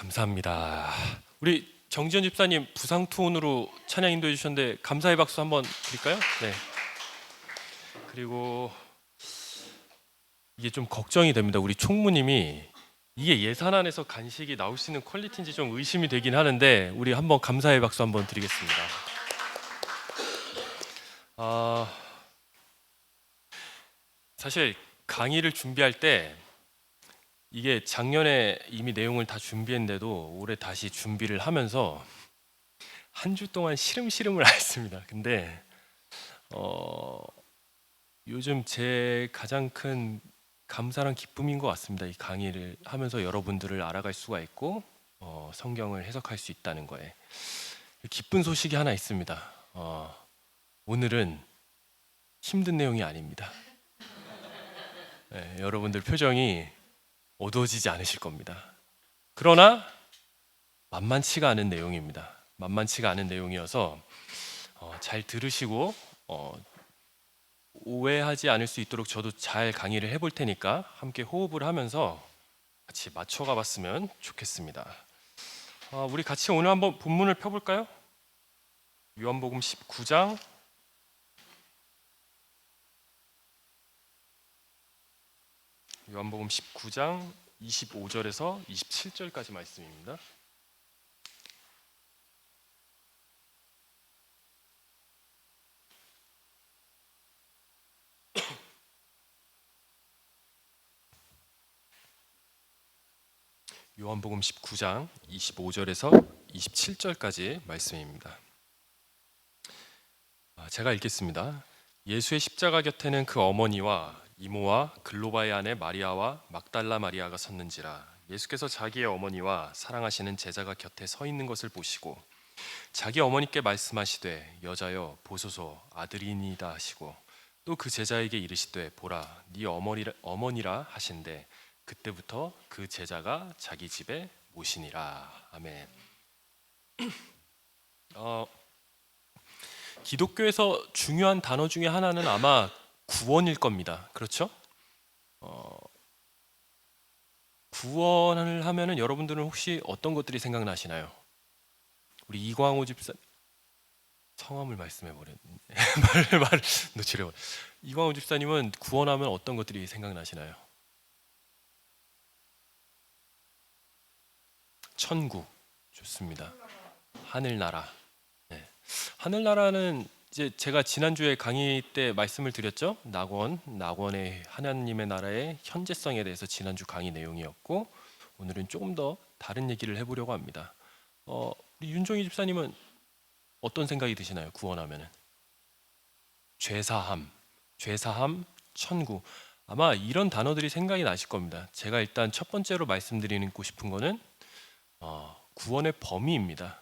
감사합니다. 우리 정지현 집사님 부상투혼으로 찬양 인도해 주셨는데 감사의 박수 한번 드릴까요? 네. 그리고 이게 좀 걱정이 됩니다. 우리 총무님이 이게 예산안에서 간식이 나올 수 있는 퀄리티인지 좀 의심이 되긴 하는데 우리 한번 감사의 박수 한번 드리겠습니다. 사실 강의를 준비할 때 이게 작년에 이미 내용을 다 준비했는데도 올해 다시 준비를 하면서 한 주 동안 시름시름을 했습니다. 근데 요즘 제 가장 큰 감사랑 기쁨인 것 같습니다. 이 강의를 하면서 여러분들을 알아갈 수가 있고 성경을 해석할 수 있다는 거에 기쁜 소식이 하나 있습니다. 오늘은 힘든 내용이 아닙니다. 네, 여러분들 표정이 어두워지지 않으실 겁니다. 그러나 만만치가 않은 내용입니다. 만만치가 않은 내용이어서 잘 들으시고 오해하지 않을 수 있도록 저도 잘 강의를 해볼 테니까 함께 호흡을 하면서 같이 맞춰가 봤으면 좋겠습니다. 우리 같이 오늘 한번 본문을 펴볼까요? 요한복음 19장 25절에서 27절까지 말씀입니다. 요한복음 19장 25절에서 27절까지 말씀입니다. 제가 읽겠습니다. 예수의 십자가 곁에는 그 어머니와 이모와 글로바의 아내 마리아와 막달라 마리아가 섰는지라. 예수께서 자기의 어머니와 사랑하시는 제자가 곁에 서 있는 것을 보시고 자기 어머니께 말씀하시되 여자여 보소서 아들이니이다 하시고 또 그 제자에게 이르시되 보라 네 어머니라 하신대 그때부터 그 제자가 자기 집에 모시니라. 아멘. 기독교에서 중요한 단어 중에 하나는 아마 구원일 겁니다. 그렇죠? 구원을 하면은 여러분들은 혹시 어떤 것들이 생각나시나요? 우리 이광호 집사 성함을 말씀해 버렸네. 말 놓치려 버려. 이광호 집사님은 구원하면 어떤 것들이 생각나시나요? 천국 좋습니다. 하늘나라. 네. 하늘나라는 이제 제가 지난주에 강의 때 말씀을 드렸죠. 낙원의 하나님의 나라의 현재성에 대해서 지난주 강의 내용이었고 오늘은 조금 더 다른 얘기를 해보려고 합니다. 우리 윤종희 집사님은 어떤 생각이 드시나요? 구원하면은 죄사함, 천국 아마 이런 단어들이 생각이 나실 겁니다. 제가 일단 첫 번째로 말씀드리고 싶은 거는 구원의 범위입니다.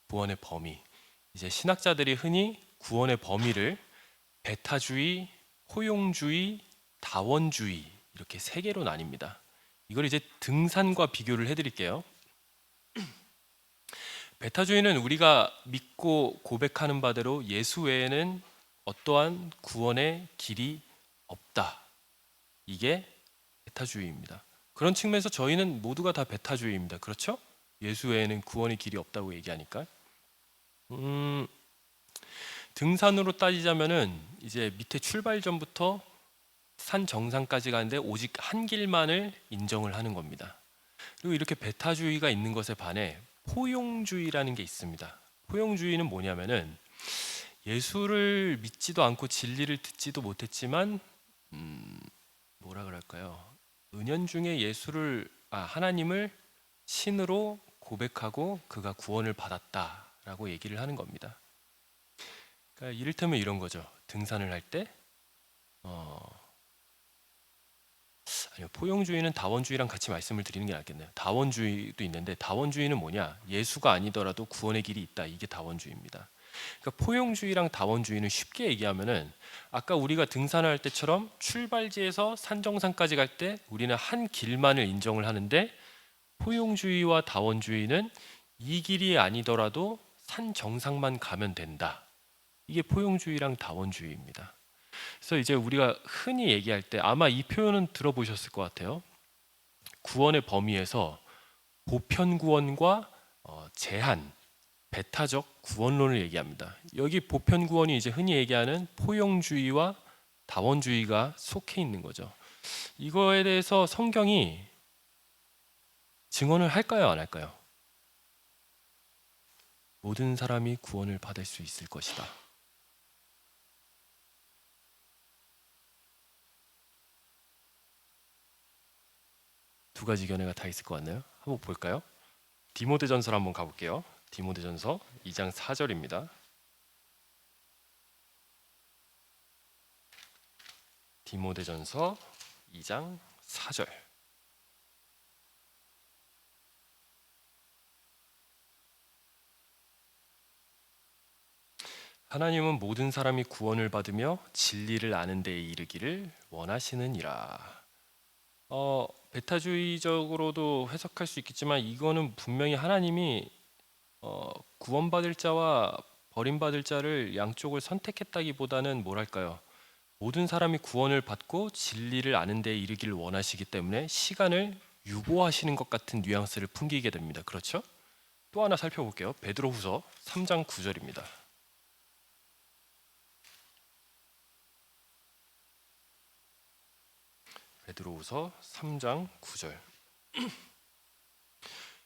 구원의 범위. 이제 신학자들이 흔히 구원의 범위를 배타주의, 호용주의, 다원주의 이렇게 세 개로 나뉩니다. 이걸 이제 등산과 비교를 해드릴게요. 배타주의는 우리가 믿고 고백하는 바대로 예수 외에는 어떠한 구원의 길이 없다. 이게 배타주의입니다. 그런 측면에서 저희는 모두가 다 배타주의입니다. 그렇죠? 예수 외에는 구원의 길이 없다고 얘기하니까. 등산으로 따지자면은 이제 밑에 출발 전부터 산 정상까지 가는데 오직 한 길만을 인정을 하는 겁니다. 그리고 이렇게 배타주의가 있는 것에 반해 포용주의라는 게 있습니다. 포용주의는 뭐냐면은 예수를 믿지도 않고 진리를 듣지도 못했지만 뭐라 그럴까요? 은연중에 하나님을 신으로 고백하고 그가 구원을 받았다라고 얘기를 하는 겁니다. 그러니까 이를테면 이런 거죠. 등산을 할 때 아니요, 포용주의는 다원주의랑 같이 말씀을 드리는 게 낫겠네요. 다원주의도 있는데 다원주의는 뭐냐? 예수가 아니더라도 구원의 길이 있다. 이게 다원주의입니다. 그러니까 포용주의랑 다원주의는 쉽게 얘기하면은 아까 우리가 등산할 때처럼 출발지에서 산 정상까지 갈 때 우리는 한 길만을 인정을 하는데 포용주의와 다원주의는 이 길이 아니더라도 산 정상만 가면 된다. 이게 포용주의랑 다원주의입니다. 그래서 이제 우리가 흔히 얘기할 때 아마 이 표현은 들어보셨을 것 같아요. 구원의 범위에서 보편 구원과 제한, 배타적 구원론을 얘기합니다. 여기 보편 구원이 이제 흔히 얘기하는 포용주의와 다원주의가 속해 있는 거죠. 이거에 대해서 성경이 증언을 할까요, 안 할까요? 모든 사람이 구원을 받을 수 있을 것이다. 두 가지 견해가 다 있을 것 같네요. 한번 볼까요? 디모데전서로 한번 가볼게요. 디모데전서 2장 4절입니다. 디모데전서 2장 4절. 하나님은 모든 사람이 구원을 받으며 진리를 아는 데에 이르기를 원하시느니라. 베타주의적으로도 해석할 수 있겠지만 이거는 분명히 하나님이 구원받을 자와 버림받을 자를 양쪽을 선택했다기보다는 뭐랄까요? 모든 사람이 구원을 받고 진리를 아는 데에 이르기를 원하시기 때문에 시간을 유보하시는 것 같은 뉘앙스를 풍기게 됩니다. 그렇죠? 또 하나 살펴볼게요. 베드로후서 3장 9절입니다. 베드로후서 3장 9절.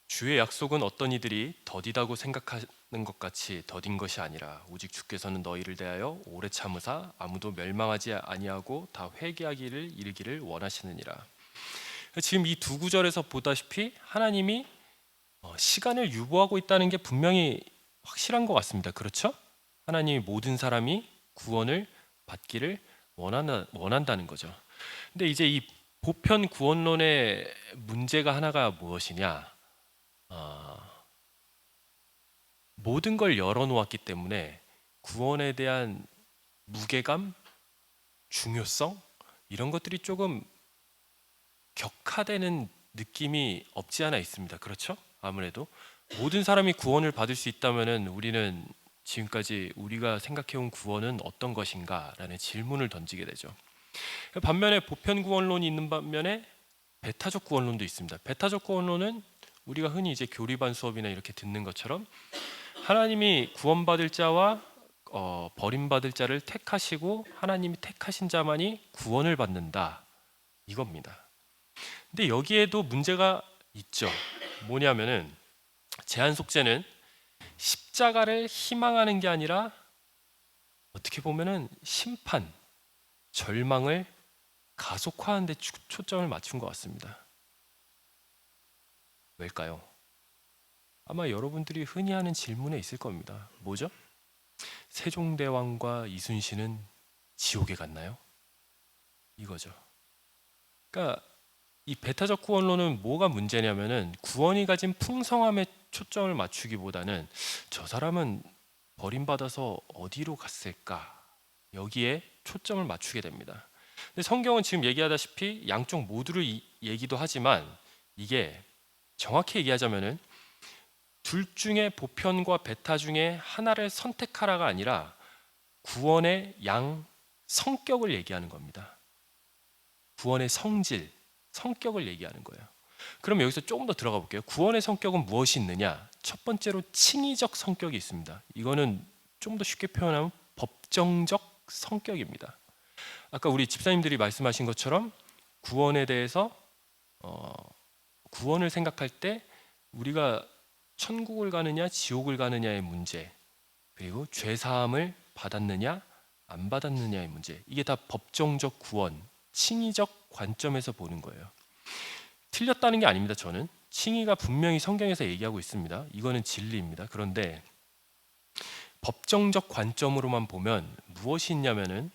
주의 약속은 어떤 이들이 더디다고 생각하는 것 같이 더딘 것이 아니라 오직 주께서는 너희를 대하여 오래 참으사 아무도 멸망하지 아니하고 다 회개하기를 이르기를 원하시느니라. 지금 이 두 구절에서 보다시피 하나님이 시간을 유보하고 있다는 게 분명히 확실한 것 같습니다. 그렇죠? 하나님이 모든 사람이 구원을 받기를 원한다는 거죠. 근데 이제 이 보편 구원론의 문제가 하나가 무엇이냐? 모든 걸 열어놓았기 때문에 구원에 대한 무게감, 중요성 이런 것들이 조금 격화되는 느낌이 없지 않아 있습니다. 그렇죠? 아무래도 모든 사람이 구원을 받을 수 있다면은 우리는 지금까지 우리가 생각해온 구원은 어떤 것인가라는 질문을 던지게 되죠. 반면에 보편 구원론이 있는 반면에 배타적 구원론도 있습니다. 배타적 구원론은 우리가 흔히 이제 교리반 수업이나 이렇게 듣는 것처럼 하나님이 구원받을 자와 버림받을 자를 택하시고 하나님이 택하신 자만이 구원을 받는다 이겁니다. 근데 여기에도 문제가 있죠. 뭐냐면은 제한 속죄는 십자가를 희망하는 게 아니라 어떻게 보면은 심판, 절망을 가속화하는 데 초점을 맞춘 것 같습니다. 왜일까요? 아마 여러분들이 흔히 하는 질문에 있을 겁니다. 뭐죠? 세종대왕과 이순신은 지옥에 갔나요? 이거죠. 그러니까 이 배타적 구원론은 뭐가 문제냐면은 구원이 가진 풍성함에 초점을 맞추기보다는 저 사람은 버림받아서 어디로 갔을까? 여기에 초점을 맞추게 됩니다. 근데 성경은 지금 얘기하다시피 양쪽 모두를 얘기도 하지만 이게 정확히 얘기하자면은 둘 중에 보편과 베타 중에 하나를 선택하라가 아니라 구원의 양 성격을 얘기하는 겁니다. 구원의 성질, 성격을 얘기하는 거예요. 그럼 여기서 조금 더 들어가 볼게요. 구원의 성격은 무엇이 있느냐? 첫 번째로 칭의적 성격이 있습니다. 이거는 좀 더 쉽게 표현하면 법정적 성격입니다. 아까 우리 집사님들이 말씀하신 것처럼 구원에 대해서 구원을 생각할 때 우리가 천국을 가느냐 지옥을 가느냐의 문제, 그리고 죄 사함을 받았느냐 안 받았느냐의 문제, 이게 다 법정적 구원, 칭의적 관점에서 보는 거예요. 틀렸다는 게 아닙니다. 저는 칭의가 분명히 성경에서 얘기하고 있습니다. 이거는 진리입니다. 그런데 법정적 관점으로만 보면 무엇이 있냐면은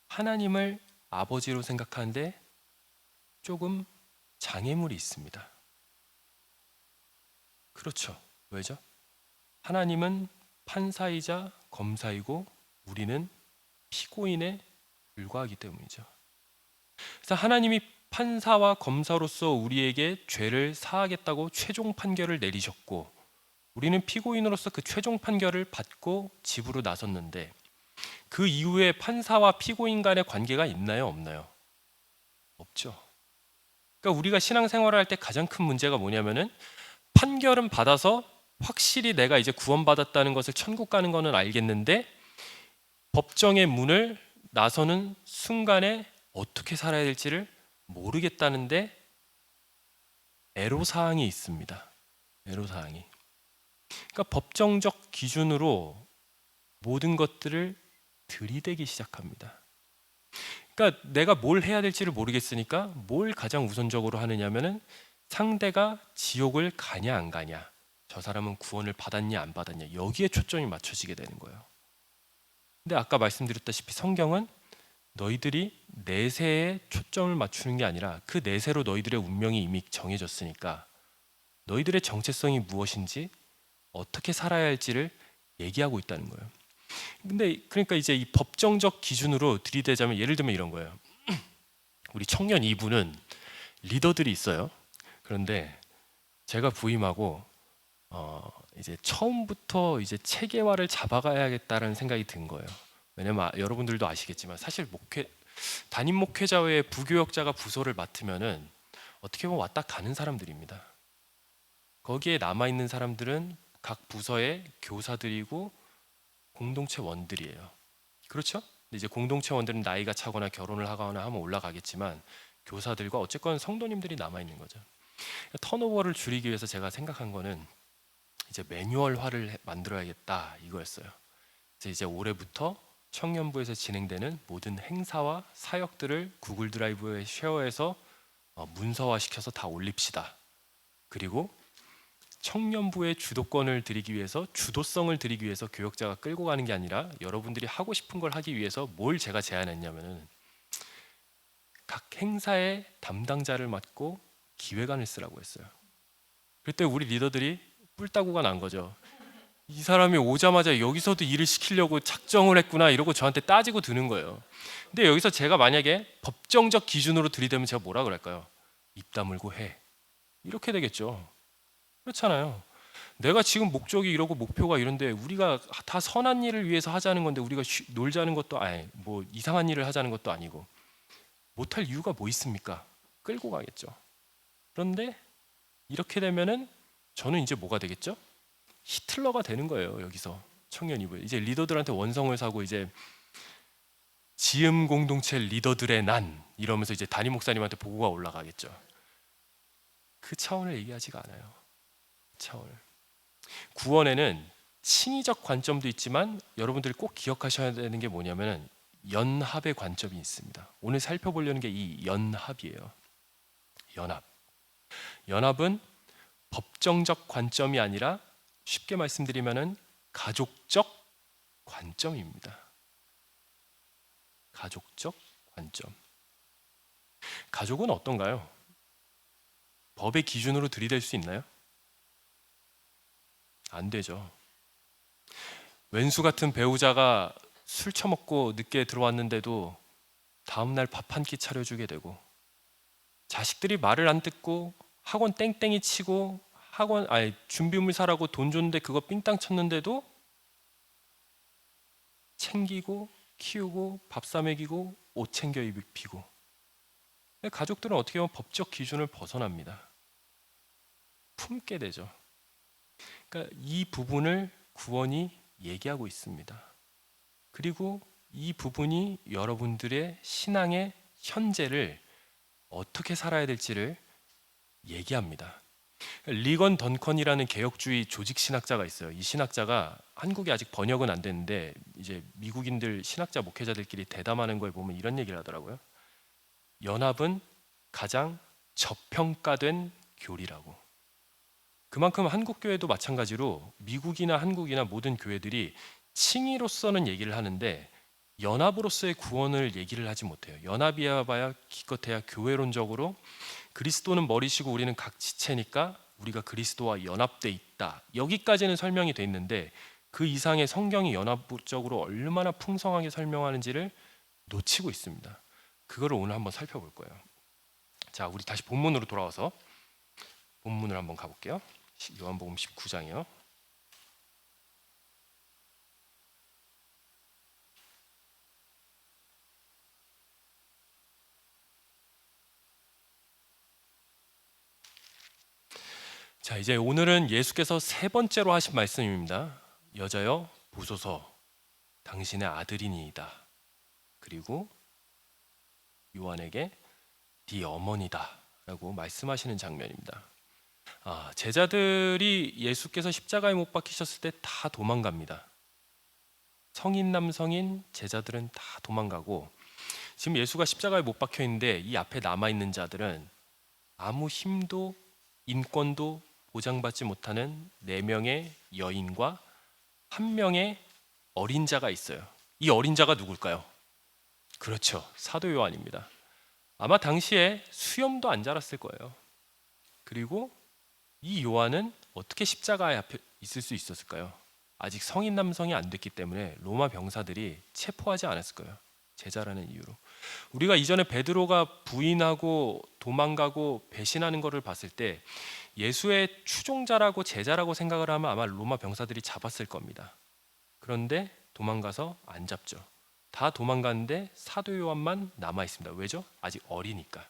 하나님을 아버지로 생각하는데 조금 장애물이 있습니다. 그렇죠. 왜죠? 하나님은 판사이자 검사이고 우리는 피고인에 불과하기 때문이죠. 그래서 하나님이 판사와 검사로서 우리에게 죄를 사하겠다고 최종 판결을 내리셨고 우리는 피고인으로서 그 최종 판결을 받고 집으로 나섰는데 그 이후에 판사와 피고인 간의 관계가 있나요? 없나요? 없죠. 그러니까 우리가 신앙생활을 할 때 가장 큰 문제가 뭐냐면은 판결은 받아서 확실히 내가 이제 구원받았다는 것을 천국 가는 거는 알겠는데 법정의 문을 나서는 순간에 어떻게 살아야 될지를 모르겠다는데 애로사항이 있습니다. 애로사항이. 그러니까 법정적 기준으로 모든 것들을 들이대기 시작합니다. 그러니까 내가 뭘 해야 될지를 모르겠으니까 뭘 가장 우선적으로 하느냐면은 상대가 지옥을 가냐 안 가냐, 저 사람은 구원을 받았냐 안 받았냐, 여기에 초점이 맞춰지게 되는 거예요. 근데 아까 말씀드렸다시피 성경은 너희들이 내세에 초점을 맞추는 게 아니라 그 내세로 너희들의 운명이 이미 정해졌으니까 너희들의 정체성이 무엇인지 어떻게 살아야 할지를 얘기하고 있다는 거예요. 근데 그러니까 이제 이 법정적 기준으로 들이대자면 예를 들면 이런 거예요. 우리 청년 2부는 리더들이 있어요. 그런데 제가 부임하고 이제 처음부터 이제 체계화를 잡아가야겠다는 생각이 든 거예요. 왜냐면 여러분들도 아시겠지만 사실 담임 목회자 외에 부교역자가 부서를 맡으면은 어떻게 보면 왔다 가는 사람들입니다. 거기에 남아 있는 사람들은 각 부서의 교사들이고 공동체 원들이에요. 그렇죠? 근데 이제 공동체 원들은 나이가 차거나 결혼을 하거나 하면 올라가겠지만 교사들과 어쨌건 성도님들이 남아 있는 거죠. 턴오버를 줄이기 위해서 제가 생각한 거는 이제 매뉴얼화를 만들어야겠다 이거였어요. 이제 올해부터 청년부에서 진행되는 모든 행사와 사역들을 구글 드라이브에 쉐어해서 문서화시켜서 다 올립시다. 그리고 청년부의 주도권을 드리기 위해서, 주도성을 드리기 위해서 교역자가 끌고 가는 게 아니라 여러분들이 하고 싶은 걸 하기 위해서 뭘 제가 제안했냐면은 각 행사의 담당자를 맡고 기획안을 쓰라고 했어요. 그때 우리 리더들이 뿔따구가 난 거죠. 이 사람이 오자마자 여기서도 일을 시키려고 작정을 했구나 이러고 저한테 따지고 드는 거예요. 근데 여기서 제가 만약에 법정적 기준으로 들이대면 제가 뭐라 그럴까요? 입 다물고 해. 이렇게 되겠죠. 그렇잖아요. 내가 지금 목적이 이러고 목표가 이런데 우리가 다 선한 일을 위해서 하자는 건데 우리가 놀자는 것도 아니 뭐 이상한 일을 하자는 것도 아니고 못할 이유가 뭐 있습니까? 끌고 가겠죠. 그런데 이렇게 되면은 저는 이제 뭐가 되겠죠? 히틀러가 되는 거예요. 여기서 청년이고요. 이제 리더들한테 원성을 사고 이제 지음 공동체 리더들의 난 이러면서 이제 담임 목사님한테 보고가 올라가겠죠. 그 차원을 얘기하지가 않아요. 차원을. 구원에는 칭의적 관점도 있지만 여러분들이 꼭 기억하셔야 되는 게 뭐냐면은 연합의 관점이 있습니다. 오늘 살펴보려는 게 이 연합이에요. 연합. 연합은 법정적 관점이 아니라 쉽게 말씀드리면은 가족적 관점입니다. 가족적 관점. 가족은 어떤가요? 법의 기준으로 들이댈 수 있나요? 안 되죠. 왼수 같은 배우자가 술 처먹고 늦게 들어왔는데도 다음날 밥 한 끼 차려주게 되고 자식들이 말을 안 듣고 학원 땡땡이 치고 준비물 사라고 돈 줬는데 그거 삥땅 쳤는데도 챙기고 키우고 밥 사 먹이고 옷 챙겨 입히고 가족들은 어떻게 보면 법적 기준을 벗어납니다. 품게 되죠. 그러니까 이 부분을 구원이 얘기하고 있습니다. 그리고 이 부분이 여러분들의 신앙의 현재를 어떻게 살아야 될지를 얘기합니다. 리건 던컨이라는 개혁주의 조직 신학자가 있어요. 이 신학자가 한국에 아직 번역은 안 됐는데 이제 미국인들 신학자 목회자들끼리 대담하는 거에 보면 이런 얘기를 하더라고요. 연합은 가장 저평가된 교리라고. 그만큼 한국 교회도 마찬가지로 미국이나 한국이나 모든 교회들이 칭의로서는 얘기를 하는데 연합으로서의 구원을 얘기를 하지 못해요. 연합이야 봐야 기껏해야 교회론적으로 그리스도는 머리시고 우리는 각 지체니까 우리가 그리스도와 연합돼 있다. 여기까지는 설명이 돼 있는데 그 이상의 성경이 연합적으로 얼마나 풍성하게 설명하는지를 놓치고 있습니다. 그거를 오늘 한번 살펴볼 거예요. 자, 우리 다시 본문으로 돌아와서 본문을 한번 가볼게요. 요한복음 19장이요. 자, 이제 오늘은 예수께서 세 번째로 하신 말씀입니다. 여자여 보소서 당신의 아들이니이다. 그리고 요한에게 네 어머니다 라고 말씀하시는 장면입니다. 제자들이 예수께서 십자가에 못 박히셨을 때 다 도망갑니다. 성인 남성인 제자들은 다 도망가고, 지금 예수가 십자가에 못 박혀 있는데 이 앞에 남아 있는 자들은 아무 힘도 인권도 보장받지 못하는 4명의 여인과 1명의 어린 자가 있어요. 이 어린 자가 누굴까요? 그렇죠, 사도 요한입니다. 아마 당시에 수염도 안 자랐을 거예요. 그리고 이 요한은 어떻게 십자가에 앞에 있을 수 있었을까요? 아직 성인 남성이 안 됐기 때문에 로마 병사들이 체포하지 않았을 거예요. 제자라는 이유로. 우리가 이전에 베드로가 부인하고 도망가고 배신하는 것을 봤을 때 예수의 추종자라고 제자라고 생각을 하면 아마 로마 병사들이 잡았을 겁니다. 그런데 도망가서 안 잡죠. 다 도망갔는데 사도 요한만 남아 있습니다. 왜죠? 아직 어리니까.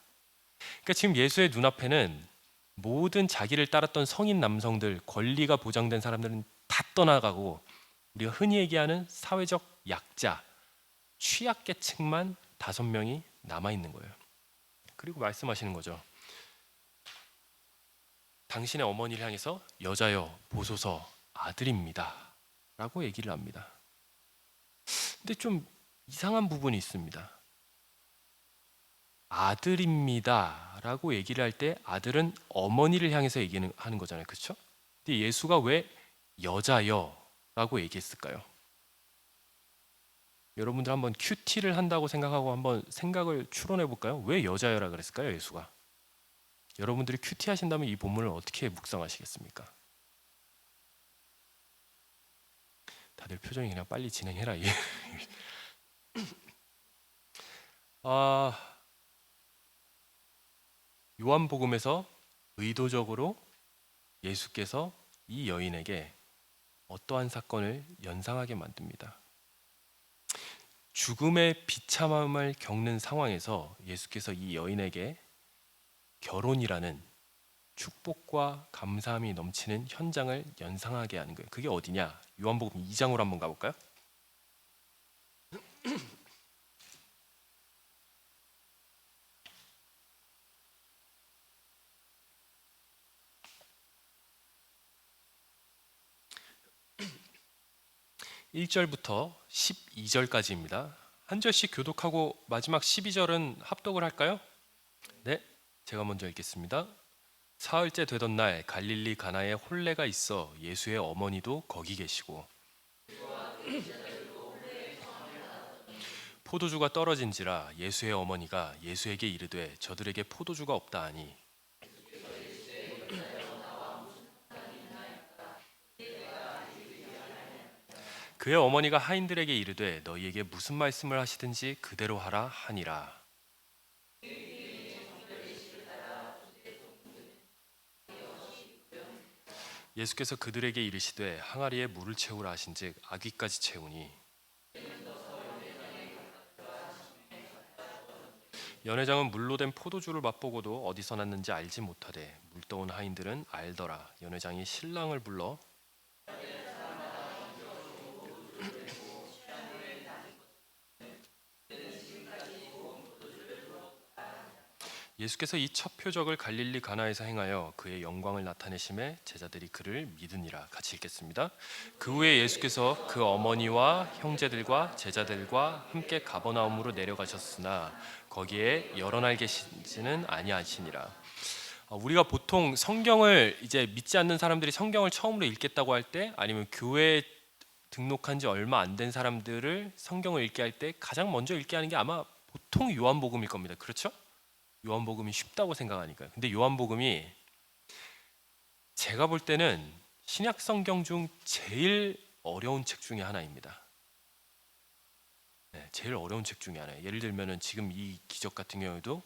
그러니까 지금 예수의 눈앞에는 모든 자기를 따랐던 성인 남성들, 권리가 보장된 사람들은 다 떠나가고 우리가 흔히 얘기하는 사회적 약자, 취약계층만 5명이 남아 있는 거예요. 그리고 말씀하시는 거죠. 당신의 어머니를 향해서 여자여 보소서 아들입니다 라고 얘기를 합니다. 근데 좀 이상한 부분이 있습니다. 아들입니다 라고 얘기를 할 때 아들은 어머니를 향해서 얘기하는 거잖아요. 그렇죠? 근데 예수가 왜 여자여 라고 얘기했을까요? 여러분들 한번 큐티를 한다고 생각하고 한번 생각을 추론해 볼까요? 왜 여자여라 그랬을까요? 예수가. 여러분들이 큐티 하신다면 이 본문을 어떻게 묵상하시겠습니까? 다들 표정이 그냥 빨리 진행해라. 요한복음에서 의도적으로 예수께서 이 여인에게 어떠한 사건을 연상하게 만듭니다. 죽음의 비참함을 겪는 상황에서 예수께서 이 여인에게 결혼이라는 축복과 감사함이 넘치는 현장을 연상하게 하는 거예요. 그게 어디냐? 요한복음 2장으로 한번 가볼까요? 1절부터 12절까지입니다. 한 절씩 교독하고 마지막 12절은 합독을 할까요? 네, 제가 먼저 읽겠습니다. 사흘째 되던 날 갈릴리 가나에 혼례가 있어 예수의 어머니도 거기 계시고 포도주가 떨어진지라 예수의 어머니가 예수에게 이르되 저들에게 포도주가 없다 하니 그의 어머니가 하인들에게 이르되 너희에게 무슨 말씀을 하시든지 그대로 하라 하니라. 예수께서 그들에게 이르시되 항아리에 물을 채우라 하신즉 아귀까지 채우니 연회장은 물로 된 포도주를 맛보고도 어디서 났는지 알지 못하되 물떠온 하인들은 알더라. 연회장이 신랑을 불러 예수께서 이 첫 표적을 갈릴리 가나에서 행하여 그의 영광을 나타내심에 제자들이 그를 믿으니라. 같이 읽겠습니다. 그 후에 예수께서 그 어머니와 형제들과 제자들과 함께 가버나움으로 내려가셨으나 거기에 여러 날 계시지는 아니하시니라. 우리가 보통 성경을 이제 믿지 않는 사람들이 성경을 처음으로 읽겠다고 할 때 아니면 교회에 등록한 지 얼마 안 된 사람들을 성경을 읽게 할 때 가장 먼저 읽게 하는 게 아마 보통 요한복음일 겁니다. 그렇죠? 요한복음이 쉽다고 생각하니까요. 근데 요한복음이 제가 볼 때는 신약 성경 중 제일 어려운 책 중에 하나입니다. 네, 제일 어려운 책 중에 하나예요. 예를 들면은 지금 이 기적 같은 경우에도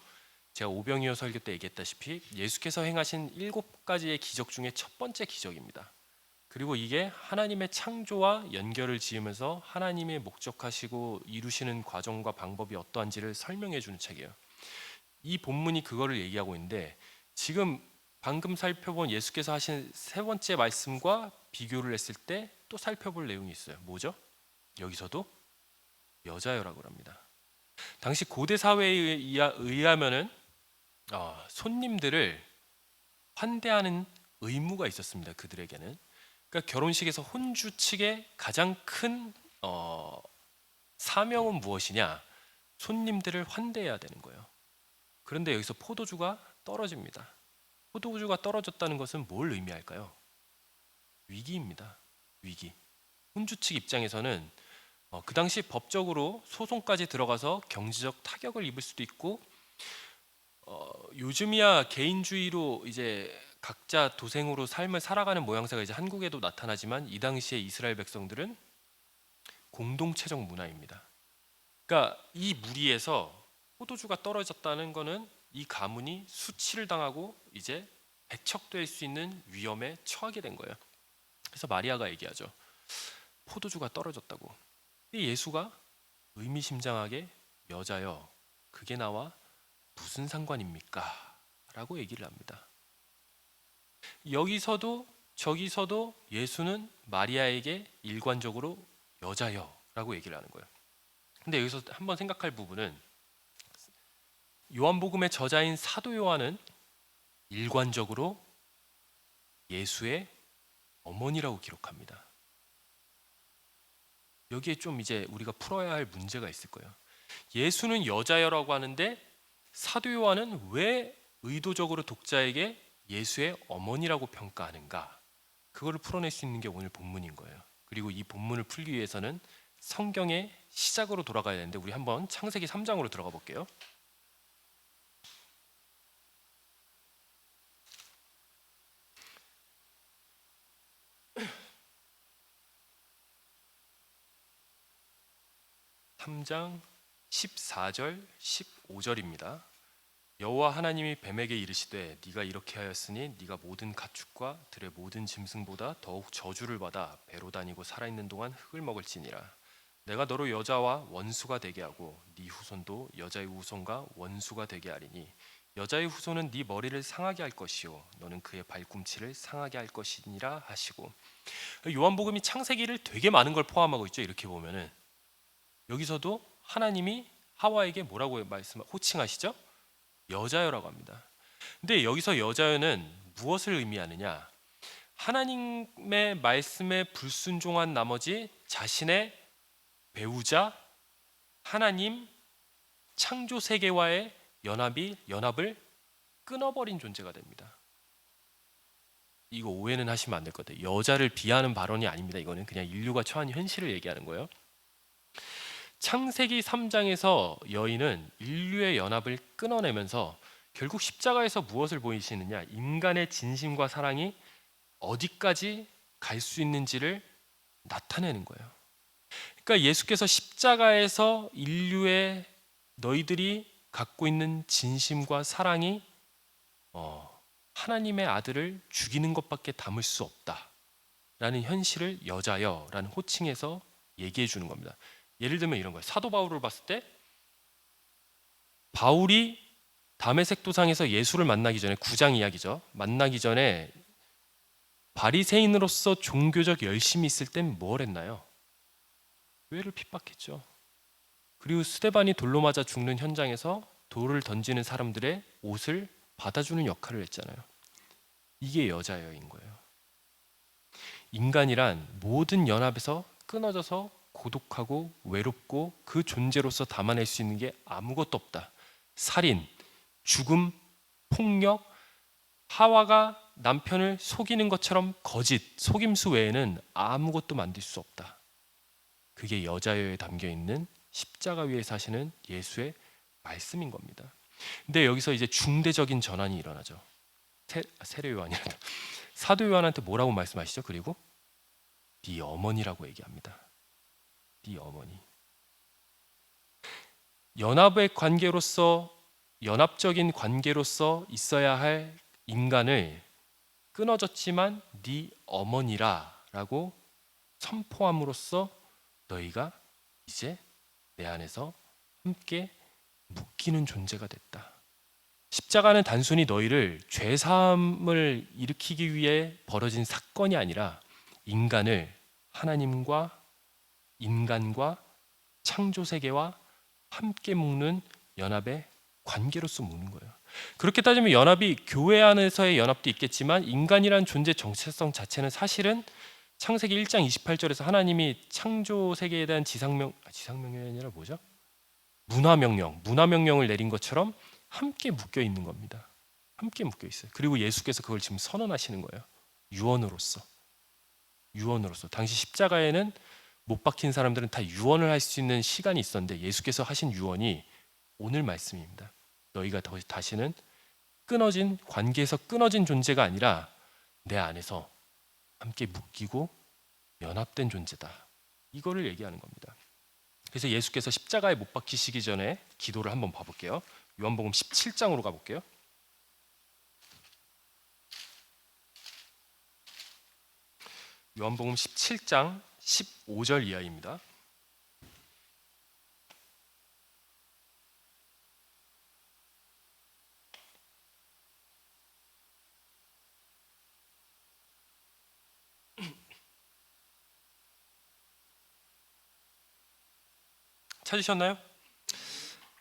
제가 오병이어 설교 때 얘기했다시피 예수께서 행하신 7가지의 기적 중에 첫 번째 기적입니다. 그리고 이게 하나님의 창조와 연결을 지으면서 하나님의 목적하시고 이루시는 과정과 방법이 어떠한지를 설명해 주는 책이에요. 이 본문이 그거를 얘기하고 있는데 지금 방금 살펴본 예수께서 하신 세 번째 말씀과 비교를 했을 때 또 살펴볼 내용이 있어요. 뭐죠? 여기서도 여자여라고 합니다. 당시 고대 사회에 의하면은 손님들을 환대하는 의무가 있었습니다. 그들에게는. 그러니까 결혼식에서 혼주 측의 가장 큰 사명은 무엇이냐? 손님들을 환대해야 되는 거예요. 그런데 여기서 포도주가 떨어집니다. 포도주가 떨어졌다는 것은 뭘 의미할까요? 위기입니다. 위기. 혼주 측 입장에서는 그 당시 법적으로 소송까지 들어가서 경제적 타격을 입을 수도 있고, 요즘이야 개인주의로 이제 각자 도생으로 삶을 살아가는 모양새가 이제 한국에도 나타나지만, 이 당시에 이스라엘 백성들은 공동체적 문화입니다. 그러니까 이 무리에서 포도주가 떨어졌다는 것은 이 가문이 수치를 당하고 이제 배척될 수 있는 위험에 처하게 된 거예요. 그래서 마리아가 얘기하죠. 포도주가 떨어졌다고. 예수가 의미심장하게 여자여, 그게 나와 무슨 상관입니까? 라고 얘기를 합니다. 여기서도 저기서도 예수는 마리아에게 일관적으로 여자여 라고 얘기를 하는 거예요. 근데 여기서 한번 생각할 부분은, 요한복음의 저자인 사도 요한은 일관적으로 예수의 어머니라고 기록합니다. 여기에 좀 이제 우리가 풀어야 할 문제가 있을 거예요. 예수는 여자여라고 하는데 사도 요한은 왜 의도적으로 독자에게 예수의 어머니라고 평가하는가? 그거를 풀어낼 수 있는 게 오늘 본문인 거예요. 그리고 이 본문을 풀기 위해서는 성경의 시작으로 돌아가야 되는데, 우리 한번 창세기 3장으로 들어가 볼게요. (3장) 14절 15절입니다. 여호와 하나님이 뱀에게 이르시되 네가 이렇게 하였으니 네가 모든 가축과 들의 모든 짐승보다 더욱 저주를 받아 배로 다니고 살아있는 동안 흙을 먹을지니라. 내가 너로 여자와 원수가 되게 하고 네 후손도 여자의 후손과 원수가 되게 하리니 여자의 후손은 네 머리를 상하게 할 것이요 너는 그의 발꿈치를 상하게 할 것이니라 하시고, 요한복음이 창세기를 되게 많은 걸 포함하고 있죠. 이렇게 보면은 여기서도 하나님이 하와에게 뭐라고 호칭하시죠? 여자여라고 합니다. 근데 여기서 여자여는 무엇을 의미하느냐? 하나님의 말씀에 불순종한 나머지 자신의 배우자 하나님 창조 세계와의 연합을 끊어버린 존재가 됩니다. 이거 오해는 하시면 안 될 것 같아요. 여자를 비하하는 발언이 아닙니다. 이거는 그냥 인류가 처한 현실을 얘기하는 거예요. 창세기 3장에서 여인은 인류의 연합을 끊어내면서 결국 십자가에서 무엇을 보이시느냐? 인간의 진심과 사랑이 어디까지 갈 수 있는지를 나타내는 거예요. 그러니까 예수께서 십자가에서 인류의 너희들이 갖고 있는 진심과 사랑이 하나님의 아들을 죽이는 것밖에 담을 수 없다라는 현실을 여자여라는 호칭에서 얘기해 주는 겁니다. 예를 들면 이런 거예요. 사도 바울을 봤을 때 바울이 다메섹 도상에서 예수를 만나기 전에, 9장 이야기죠. 만나기 전에 바리새인으로서 종교적 열심이 있을 땐 뭘 했나요? 교회를 핍박했죠. 그리고 스데반이 돌로 맞아 죽는 현장에서 돌을 던지는 사람들의 옷을 받아주는 역할을 했잖아요. 이게 여자여인 거예요. 인간이란 모든 연합에서 끊어져서 고독하고 외롭고 그 존재로서 담아낼 수 있는 게 아무것도 없다. 살인, 죽음, 폭력, 하와가 남편을 속이는 것처럼 거짓, 속임수 외에는 아무것도 만들 수 없다. 그게 여자여에 담겨 있는 십자가 위에 사시는 예수의 말씀인 겁니다. 근데 여기서 이제 중대적인 전환이 일어나죠. 세례 요한이라 사도 요한한테 뭐라고 말씀하시죠? 그리고 네 어머니라고 얘기합니다. 네 어머니. 연합적인 관계로서 있어야 할 인간을 끊어졌지만 네 어머니라라고 선포함으로써 너희가 이제 내 안에서 함께 묶이는 존재가 됐다. 십자가는 단순히 너희를 죄 사함을 일으키기 위해 벌어진 사건이 아니라 인간을 하나님과 인간과 창조 세계와 함께 묶는 연합의 관계로서 묶는 거예요. 그렇게 따지면 연합이 교회 안에서의 연합도 있겠지만 인간이란 존재 정체성 자체는 사실은 창세기 1장 28절에서 하나님이 창조 세계에 대한 지상명령이 아니라 뭐죠? 문화명령을 내린 것처럼 함께 묶여 있는 겁니다. 함께 묶여 있어요. 그리고 예수께서 그걸 지금 선언하시는 거예요. 유언으로서. 당시 십자가에는 못 박힌 사람들은 다 유언을 할 수 있는 시간이 있었는데 예수께서 하신 유언이 오늘 말씀입니다. 너희가 다시는 끊어진 관계에서 끊어진 존재가 아니라 내 안에서 함께 묶이고 연합된 존재다. 이거를 얘기하는 겁니다. 그래서 예수께서 십자가에 못 박히시기 전에 기도를 한번 봐볼게요. 요한복음 17장으로 가볼게요. 요한복음 17장 15절 이하입니다. 찾으셨나요?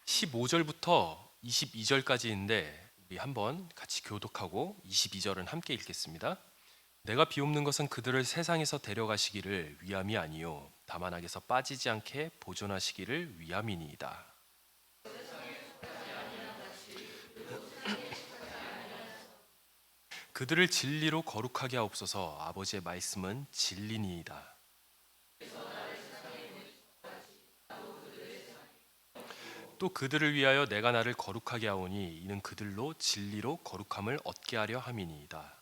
15절부터 22절까지인데 우리 한번 같이 교독하고 22절은 함께 읽겠습니다. 내가 비옵는 것은 그들을 세상에서 데려가시기를 위함이 아니요 다만 악에서 빠지지 않게 보존하시기를 위함이니이다. 그들을 진리로 거룩하게 하옵소서. 아버지의 말씀은 진리니이다. 또 그들을 위하여 내가 나를 거룩하게 하오니 이는 그들로 진리로 거룩함을 얻게 하려 함이니이다.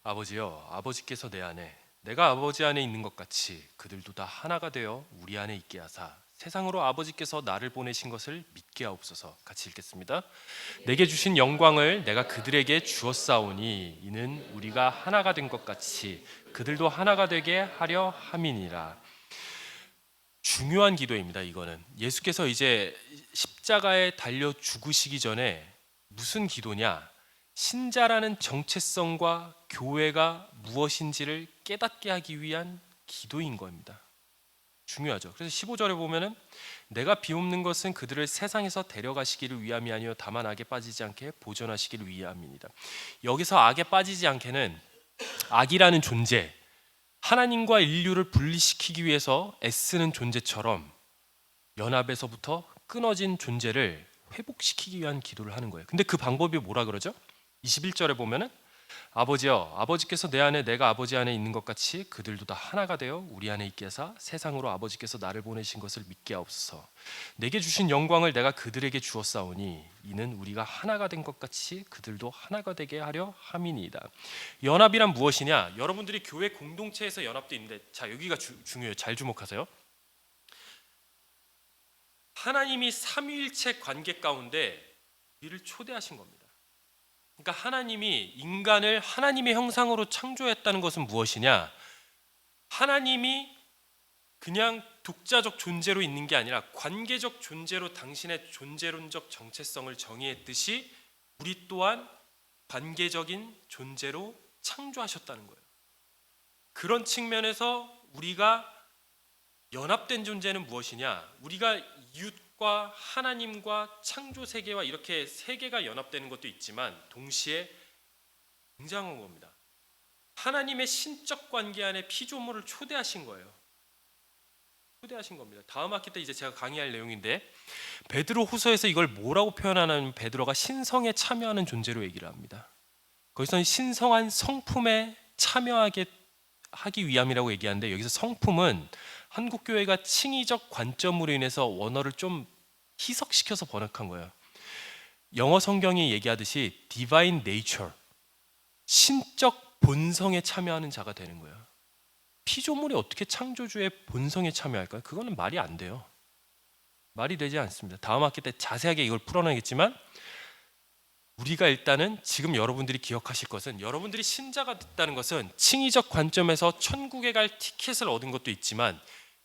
아버지여, 아버지께서 내 안에 내가 아버지 안에 있는 것 같이 그들도 다 하나가 되어 우리 안에 있게 하사 세상으로 아버지께서 나를 보내신 것을 믿게 하옵소서. 같이 읽겠습니다. 내게 주신 영광을 내가 그들에게 주었사오니 이는 우리가 하나가 된 것 같이 그들도 하나가 되게 하려 함이니라. 중요한 기도입니다. 이거는 예수께서 이제 십자가에 달려 죽으시기 전에 무슨 기도냐? 신자라는 정체성과 교회가 무엇인지를 깨닫게 하기 위한 기도인 겁니다. 중요하죠. 그래서 15절에 보면은 내가 비옵는 것은 그들을 세상에서 데려가시기를 위함이 아니요 다만 악에 빠지지 않게 보존하시기를 위함입니다. 여기서 악에 빠지지 않게는 악이라는 존재, 하나님과 인류를 분리시키기 위해서 애쓰는 존재처럼 연합에서부터 끊어진 존재를 회복시키기 위한 기도를 하는 거예요. 근데 그 방법이 뭐라 그러죠? 21절에 보면은 아버지여, 아버지께서 내 안에 내가 아버지 안에 있는 것 같이 그들도 다 하나가 되어 우리 안에 있게 하사 세상으로 아버지께서 나를 보내신 것을 믿게 하옵소서. 내게 주신 영광을 내가 그들에게 주었사오니 이는 우리가 하나가 된 것 같이 그들도 하나가 되게 하려 함이니이다. 연합이란 무엇이냐? 여러분들이 교회 공동체에서 연합도 있는데 자 여기가 중요해요. 잘 주목하세요. 하나님이 삼위일체 관계 가운데 우리를 초대하신 겁니다. 그러니까 하나님이 인간을 하나님의 형상으로 창조했다는 것은 무엇이냐? 하나님이 그냥 독자적 존재로 있는 게 아니라 관계적 존재로 당신의 존재론적 정체성을 정의했듯이 우리 또한 관계적인 존재로 창조하셨다는 거예요. 그런 측면에서 우리가 연합된 존재는 무엇이냐? 우리가 이웃과 하나님과 창조 세계와 이렇게 세계가 연합되는 것도 있지만 동시에 굉장한 겁니다. 하나님의 신적 관계 안에 피조물을 초대하신 거예요. 초대하신 겁니다. 다음 학기 때 이제 제가 강의할 내용인데 베드로 후서에서 이걸 뭐라고 표현하냐면 베드로가 신성에 참여하는 존재로 얘기를 합니다. 거기서는 신성한 성품에 참여하게 하기 위함이라고 얘기하는데 여기서 성품은 한국교회가 칭의적 관점으로 인해서 원어를 좀 희석시켜서 번역한 거예요. 영어 성경이 얘기하듯이 divine nature, 신적 본성에 참여하는 자가 되는 거예요. 피조물이 어떻게 창조주의 본성에 참여할까요? 그거는 말이 안 돼요. 말이 되지 않습니다. 다음 학기 때 자세하게 이걸 풀어내겠지만 우리가 일단은 지금 여러분들이 기억하실 것은, 여러분들이 신자가 됐다는 것은 칭의적 관점에서 천국에 갈 티켓을 얻은 것도 있지만,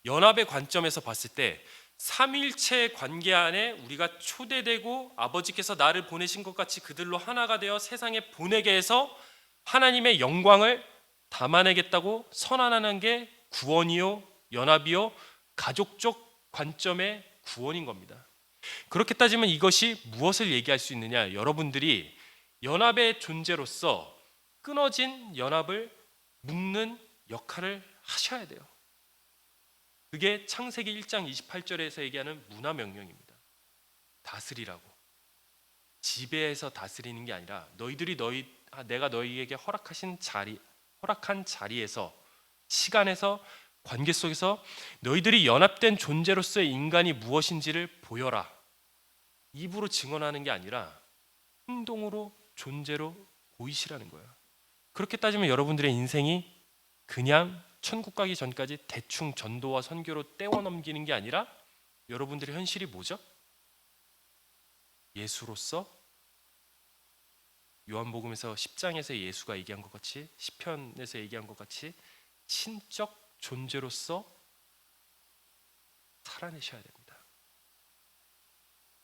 연합의 관점에서 봤을 때 삼위일체의 관계 안에 우리가 초대되고 아버지께서 나를 보내신 것 같이 그들로 하나가 되어 세상에 보내게 해서 하나님의 영광을 담아내겠다고 선언하는 게 구원이요, 연합이요, 가족적 관점의 구원인 겁니다. 그렇게 따지면 이것이 무엇을 얘기할 수 있느냐? 여러분들이 연합의 존재로서 끊어진 연합을 묶는 역할을 하셔야 돼요. 그게 창세기 1장 28절에서 얘기하는 문화 명령입니다. 다스리라고. 지배해서 다스리는 게 아니라 내가 너희에게 허락한 자리에서, 시간에서, 관계 속에서 너희들이 연합된 존재로서의 인간이 무엇인지를 보여라. 입으로 증언하는 게 아니라 행동으로, 존재로 보이시라는 거예요. 그렇게 따지면 여러분들의 인생이 그냥 천국 가기 전까지 대충 전도와 선교로 때워 넘기는 게 아니라 여러분들의 현실이 뭐죠? 예수로서, 요한복음에서 10장에서 예수가 얘기한 것 같이, 시편에서 얘기한 것 같이 신적 존재로서 살아내셔야 됩니다.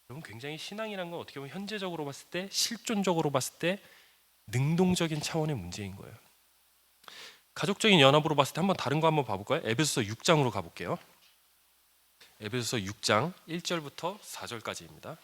여러분, 굉장히 신앙이라는 건 어떻게 보면 현재적으로 봤을 때, 실존적으로 봤을 때 능동적인 차원의 문제인 거예요. 가족적인 연합으로 봤을 때 한번 다른 거 한번 봐볼까요? 에베소서 6장으로 가볼게요. 에베소서 6장 1절부터 4절까지입니다.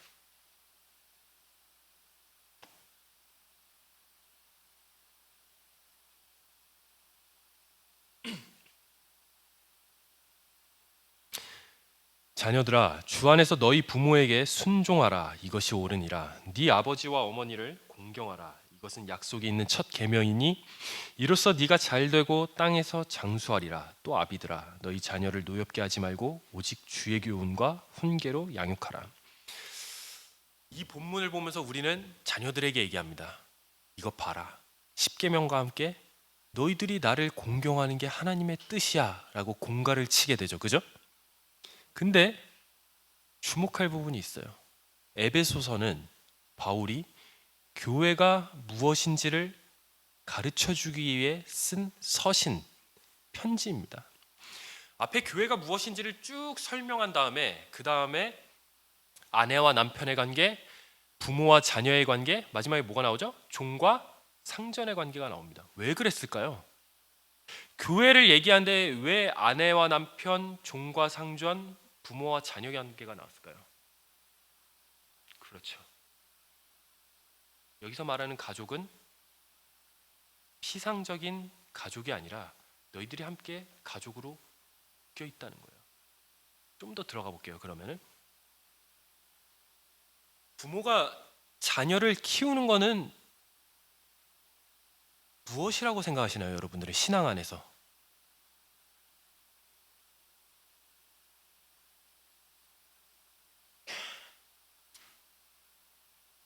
자녀들아, 주 안에서 너희 부모에게 순종하라. 이것이 옳으니라. 네 아버지와 어머니를 공경하라. 이것은 약속이 있는 첫 계명이니 이로써 네가 잘되고 땅에서 장수하리라. 또 아비들아, 너희 자녀를 노엽게 하지 말고 오직 주의 교훈과 훈계로 양육하라. 이 본문을 보면서 우리는 자녀들에게 얘기합니다. 이거 봐라. 십계명과 함께 너희들이 나를 공경하는 게 하나님의 뜻이야 라고 공가를 치게 되죠. 그죠? 근데 주목할 부분이 있어요. 에베소서는 바울이 교회가 무엇인지를 가르쳐주기 위해 쓴 서신, 편지입니다. 앞에 교회가 무엇인지를 쭉 설명한 다음에, 그 다음에 아내와 남편의 관계, 부모와 자녀의 관계, 마지막에 뭐가 나오죠? 종과 상전의 관계가 나옵니다. 왜 그랬을까요? 교회를 얘기하는데 왜 아내와 남편, 종과 상전, 부모와 자녀 관계가 나왔을까요? 그렇죠. 여기서 말하는 가족은 피상적인 가족이 아니라 너희들이 함께 가족으로 묶여 있다는 거예요. 좀 더 들어가 볼게요. 그러면은 부모가 자녀를 키우는 거는 무엇이라고 생각하시나요? 여러분들의 신앙 안에서.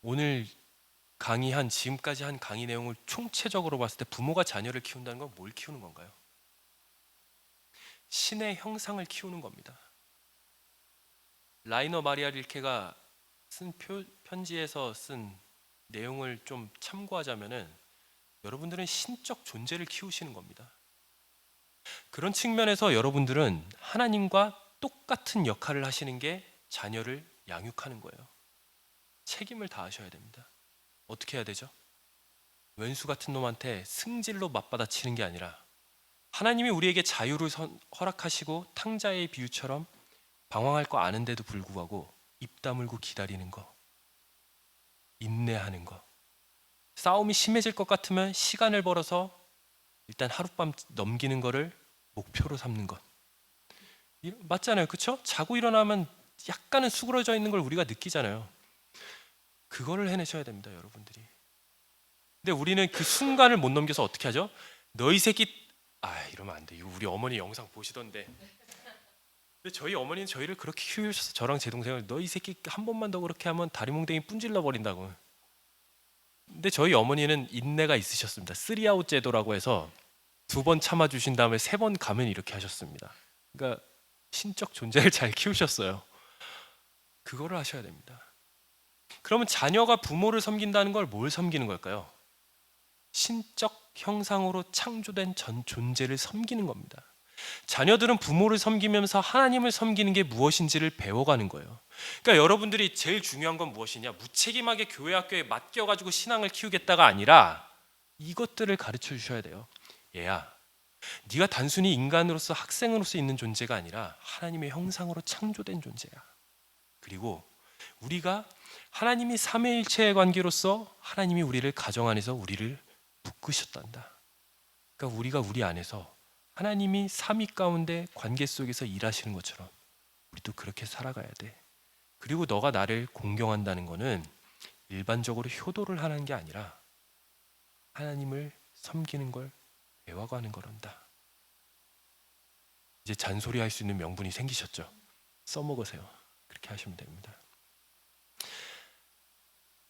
오늘 지금까지 한 강의 내용을 총체적으로 봤을 때 부모가 자녀를 키운다는 건 뭘 키우는 건가요? 신의 형상을 키우는 겁니다. 라이너 마리아 릴케가 쓴 편지에서 쓴 내용을 좀 참고하자면은 여러분들은 신적 존재를 키우시는 겁니다. 그런 측면에서 여러분들은 하나님과 똑같은 역할을 하시는 게 자녀를 양육하는 거예요. 책임을 다하셔야 됩니다. 어떻게 해야 되죠? 왼수 같은 놈한테 승질로 맞받아치는 게 아니라 하나님이 우리에게 자유를 허락하시고 탕자의 비유처럼 방황할 거 아는데도 불구하고 입 다물고 기다리는 거, 인내하는 거, 싸움이 심해질 것 같으면 시간을 벌어서 일단 하룻밤 넘기는 거를 목표로 삼는 것. 맞잖아요, 그렇죠? 자고 일어나면 약간은 수그러져 있는 걸 우리가 느끼잖아요. 그거를 해내셔야 됩니다, 여러분들이. 근데 우리는 그 순간을 못 넘겨서 어떻게 하죠? 너희 새끼, 이러면 안 돼. 이거 우리 어머니 영상 보시던데. 근데 저희 어머니는 저희를 그렇게 키우셔서 저랑 제 동생을 너희 새끼 한 번만 더 그렇게 하면 다리 몽댕이 분질러 버린다고. 근데 저희 어머니는 인내가 있으셨습니다. 3아웃 제도라고 해서 2번 참아주신 다음에 3번 가면 이렇게 하셨습니다. 그러니까 신적 존재를 잘 키우셨어요. 그거를 하셔야 됩니다. 그러면 자녀가 부모를 섬긴다는 걸 뭘 섬기는 걸까요? 신적 형상으로 창조된 전 존재를 섬기는 겁니다. 자녀들은 부모를 섬기면서 하나님을 섬기는 게 무엇인지를 배워가는 거예요. 그러니까 여러분들이 제일 중요한 건 무엇이냐? 무책임하게 교회 학교에 맡겨가지고 신앙을 키우겠다가 아니라 이것들을 가르쳐 주셔야 돼요. 얘야, 네가 단순히 인간으로서 학생으로서 있는 존재가 아니라 하나님의 형상으로 창조된 존재야. 그리고 우리가 하나님이 삼위일체의 관계로서 하나님이 우리를 가정 안에서 우리를 묶으셨단다. 그러니까 우리가 우리 안에서 하나님이 삼위 가운데 관계 속에서 일하시는 것처럼 우리도 그렇게 살아가야 돼. 그리고 너가 나를 공경한다는 것은 일반적으로 효도를 하는 게 아니라 하나님을 섬기는 걸 배워가는 거란다. 이제 잔소리할 수 있는 명분이 생기셨죠? 써먹으세요. 그렇게 하시면 됩니다.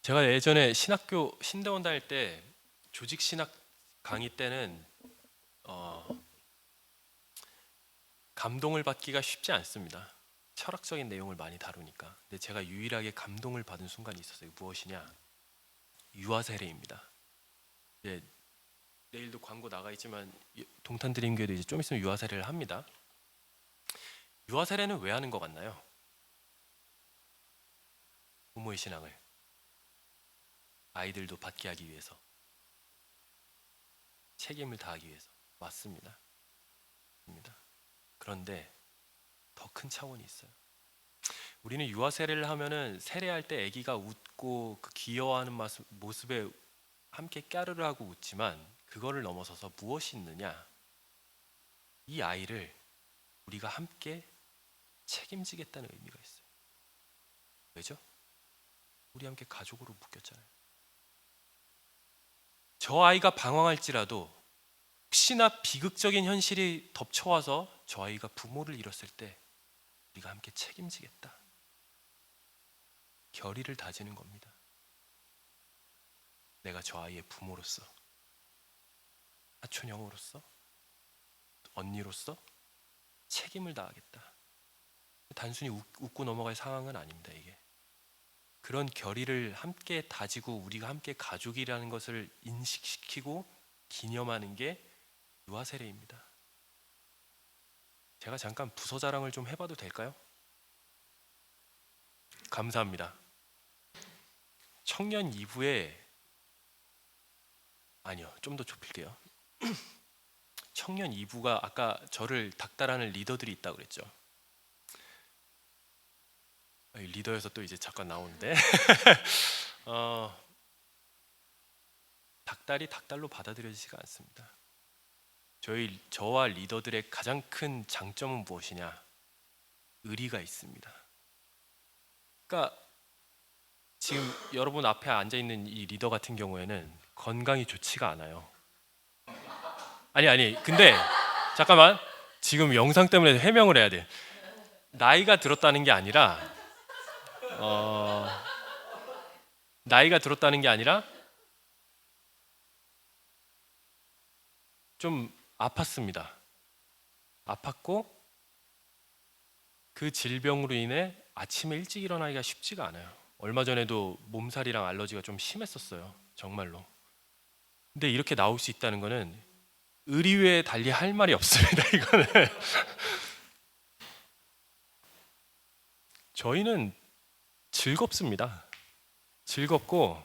제가 예전에 신학교 신대원 다닐 때 조직 신학 강의 때는 감동을 받기가 쉽지 않습니다. 철학적인 내용을 많이 다루니까. 근데 제가 유일하게 감동을 받은 순간이 있었어요. 무엇이냐? 유아 세례입니다. 예, 내일도 광고 나가 있지만 동탄드림교회도 이제 좀 있으면 유아 세례를 합니다. 유아 세례는 왜 하는 것 같나요? 부모의 신앙을 아이들도 받게 하기 위해서, 책임을 다하기 위해서. 맞습니다. 그런데 더 큰 차원이 있어요. 우리는 유아 세례를 하면은 세례할 때 아기가 웃고 그 귀여워하는 모습에 함께 까르르 하고 웃지만 그거를 넘어서서 무엇이 있느냐? 이 아이를 우리가 함께 책임지겠다는 의미가 있어요. 왜죠? 우리 함께 가족으로 묶였잖아요. 저 아이가 방황할지라도 혹시나 비극적인 현실이 덮쳐와서 저 아이가 부모를 잃었을 때 우리가 함께 책임지겠다. 결의를 다지는 겁니다. 내가 저 아이의 부모로서, 사촌 형으로서, 언니로서 책임을 다하겠다. 단순히 웃고 넘어갈 상황은 아닙니다. 이게 그런 결의를 함께 다지고 우리가 함께 가족이라는 것을 인식시키고 기념하는 게 유아 세례입니다. 제가 잠깐 부서 자랑을 좀 해봐도 될까요? 감사합니다. 청년 2부에 아니요, 좀 더 좁힐게요. 청년 2부가 아까 저를 닥달하는 리더들이 있다고 그랬죠. 리더여서 또 이제 잠깐 나오는데 닥달이 닥달로 받아들여지지가 않습니다. 저와 리더들의 가장 큰 장점은 무엇이냐? 의리가 있습니다. 그러니까 지금 여러분 앞에 앉아 있는 이 리더 같은 경우에는 건강이 좋지가 않아요. 아니 근데 잠깐만, 지금 영상 때문에 해명을 해야 돼. 나이가 들었다는 게 아니라 좀 아팠습니다. 아팠고 그 질병으로 인해 아침에 일찍 일어나기가 쉽지가 않아요. 얼마 전에도 몸살이랑 알러지가 좀 심했었어요. 정말로. 근데 이렇게 나올 수 있다는 거는 의리 외에 달리 할 말이 없습니다. 이거는 저희는 즐겁습니다. 즐겁고